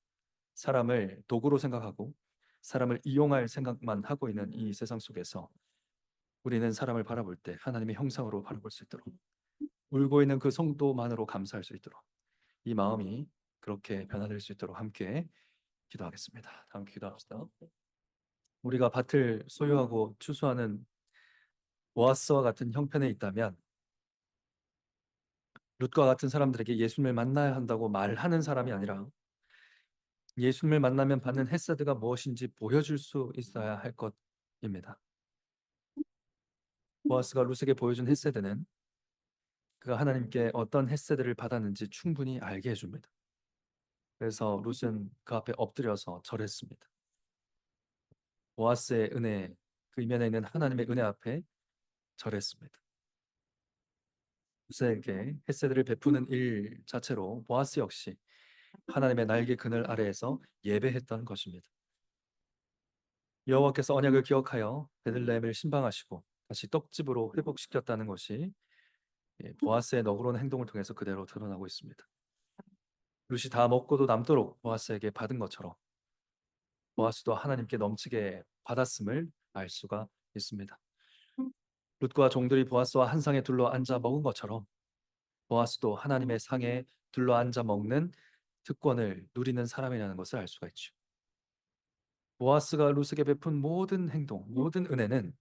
사람을 도구로 생각하고 사람을 이용할 생각만 하고 있는 이 세상 속에서 우리는 사람을 바라볼 때 하나님의 형상으로 바라볼 수 있도록, 울고 있는 그 성도만으로 감사할 수 있도록, 이 마음이 그렇게 변화될 수 있도록 함께 기도하겠습니다. 다음 기도합시다. 우리가 밭을 소유하고 추수하는 보아스와 같은 형편에 있다면 룻과 같은 사람들에게 예수님을 만나야 한다고 말하는 사람이 아니라 예수님을 만나면 받는 헤세드가 무엇인지 보여줄 수 있어야 할 것입니다. 보아스가 룻에게 보여준 헤세드는 그가 하나님께 어떤 헤세드를 받았는지 충분히 알게 해줍니다. 그래서 룻은 그 앞에 엎드려서 절했습니다. 보아스의 은혜, 그 이면에 있는 하나님의 은혜 앞에 절했습니다. 룻에게 헤세드를 베푸는 일 자체로 보아스 역시 하나님의 날개 그늘 아래에서 예배했던 것입니다. 여호와께서 언약을 기억하여 베들레헴을 신방하시고 다시 떡집으로 회복시켰다는 것이 보아스의 너그러운 행동을 통해서 그대로 드러나고 있습니다. 룻이 다 먹고도 남도록 보아스에게 받은 것처럼 보아스도 하나님께 넘치게 받았음을 알 수가 있습니다. 룻과 종들이 보아스와 한 상에 둘러 앉아 먹은 것처럼 보아스도 하나님의 상에 둘러 앉아 먹는 특권을 누리는 사람이라는 것을 알 수가 있죠. 보아스가 룻에게 베푼 모든 행동, 모든 은혜는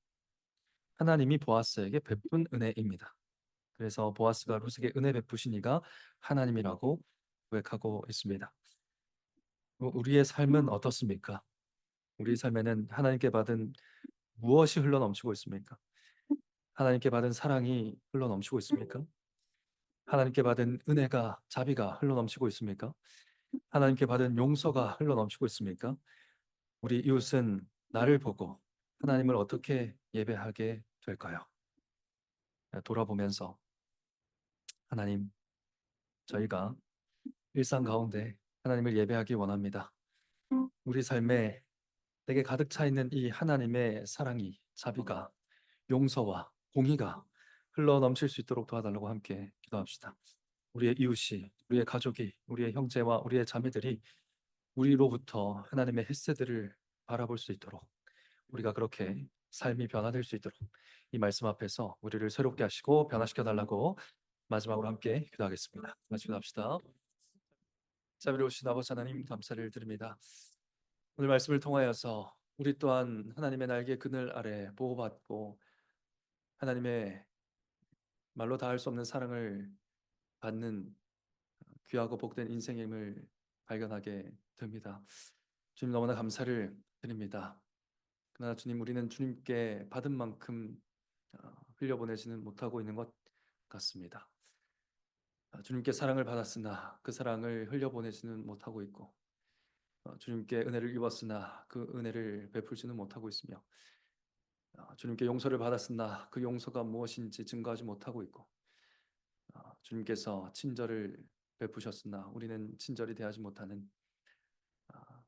하나님이 보아스에게 베푼 은혜입니다. 그래서 보아스가 룻에게 은혜 베푸신 이가 하나님이라고 고백하고 있습니다. 우리의 삶은 어떻습니까? 우리 삶에는 하나님께 받은 무엇이 흘러넘치고 있습니까? 하나님께 받은 사랑이 흘러넘치고 있습니까? 하나님께 받은 은혜가, 자비가 흘러넘치고 있습니까? 하나님께 받은 용서가 흘러넘치고 있습니까? 우리 이웃은 나를 보고 하나님을 어떻게 예배하게 될까요? 돌아보면서 하나님, 저희가 일상 가운데 하나님을 예배하기 원합니다. 우리 삶에 내게 가득 차 있는 이 하나님의 사랑이, 자비가, 용서와 공의가 흘러 넘칠 수 있도록 도와달라고 함께 기도합시다. 우리의 이웃이, 우리의 가족이, 우리의 형제와 우리의 자매들이 우리로부터 하나님의 햇새들을 바라볼 수 있도록, 우리가 그렇게 삶이 변화될 수 있도록 이 말씀 앞에서 우리를 새롭게 하시고 변화시켜 달라고 마지막으로 함께 기도하겠습니다. 같이 기도합시다. 자비로우신 아버지 하나님, 감사를 드립니다. 오늘 말씀을 통하여서 우리 또한 하나님의 날개 그늘 아래 보호받고 하나님의 말로 다 할 수 없는 사랑을 받는 귀하고 복된 인생임을 발견하게 됩니다. 주님, 너무나 감사를 드립니다. 그러나 주님, 우리는 주님께 받은 만큼 흘려보내지는 못하고 있는 것 같습니다. 주님께 사랑을 받았으나 그 사랑을 흘려보내지는 못하고 있고, 주님께 은혜를 입었으나 그 은혜를 베풀지는 못하고 있으며, 주님께 용서를 받았으나 그 용서가 무엇인지 증거하지 못하고 있고, 주님께서 친절을 베푸셨으나 우리는 친절히 대하지 못하는, 아,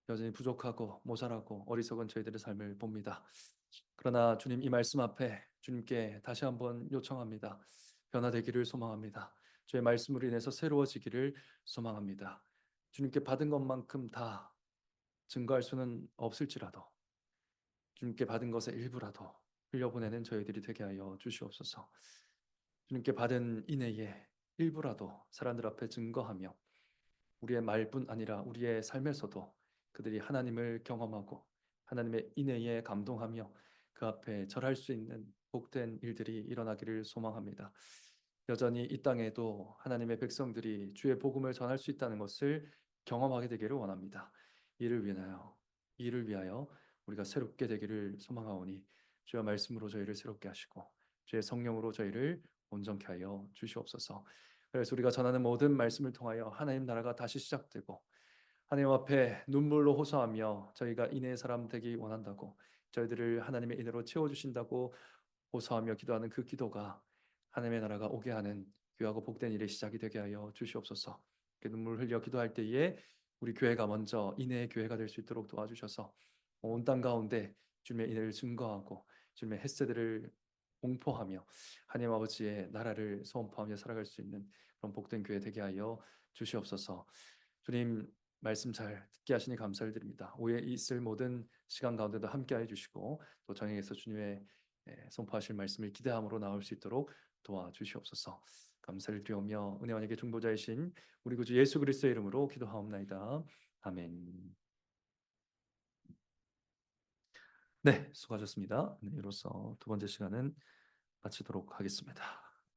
여전히 부족하고 모자라고 어리석은 저희들의 삶을 봅니다. 그러나 주님, 이 말씀 앞에 주님께 다시 한번 요청합니다. 변화되기를 소망합니다. 주의 말씀으로 인해서 새로워지기를 소망합니다. 주님께 받은 것만큼 다 증거할 수는 없을지라도 주님께 받은 것의 일부라도 흘려보내는 저희들이 되게 하여 주시옵소서. 주님께 받은 인애의 일부라도 사람들 앞에 증거하며 우리의 말뿐 아니라 우리의 삶에서도 그들이 하나님을 경험하고 하나님의 인애에 감동하며 그 앞에 절할 수 있는 복된 일들이 일어나기를 소망합니다. 여전히 이 땅에도 하나님의 백성들이 주의 복음을 전할 수 있다는 것을 경험하게 되기를 원합니다. 이를 위하여 우리가 새롭게 되기를 소망하오니 주의 말씀으로 저희를 새롭게 하시고 주의 성령으로 저희를 온전케 하여 주시옵소서. 그래서 우리가 전하는 모든 말씀을 통하여 하나님 나라가 다시 시작되고 하나님 앞에 눈물로 호소하며 저희가 인애의 사람 되기 원한다고, 저희들을 하나님의 인애로 채워주신다고 호소하며 기도하는 그 기도가 하나님의 나라가 오게 하는 귀하고 복된 일의 시작이 되게 하여 주시옵소서. 그 눈물 흘려 기도할 때에 우리 교회가 먼저 인애의 교회가 될 수 있도록 도와주셔서 온 땅 가운데 주님의 인애를 증거하고 주님의 햇새들을 공포하며 하나님 아버지의 나라를 선포하며 살아갈 수 있는 그런 복된 교회 되게 하여 주시옵소서. 주님, 말씀 잘 듣게 하시니 감사를 드립니다. 오해 있을 모든 시간 가운데도 함께해 주시고 또 정행해서 주님의 선포하실 말씀을 기대함으로 나올 수 있도록 도와주시옵소서. 감사를 드리오며 은혜 왕에게 중보자이신 우리 구주 예수 그리스도의 이름으로 기도하옵나이다. 아멘. 네, 수고하셨습니다. 네, 이로써 두 번째 시간은 마치도록 하겠습니다.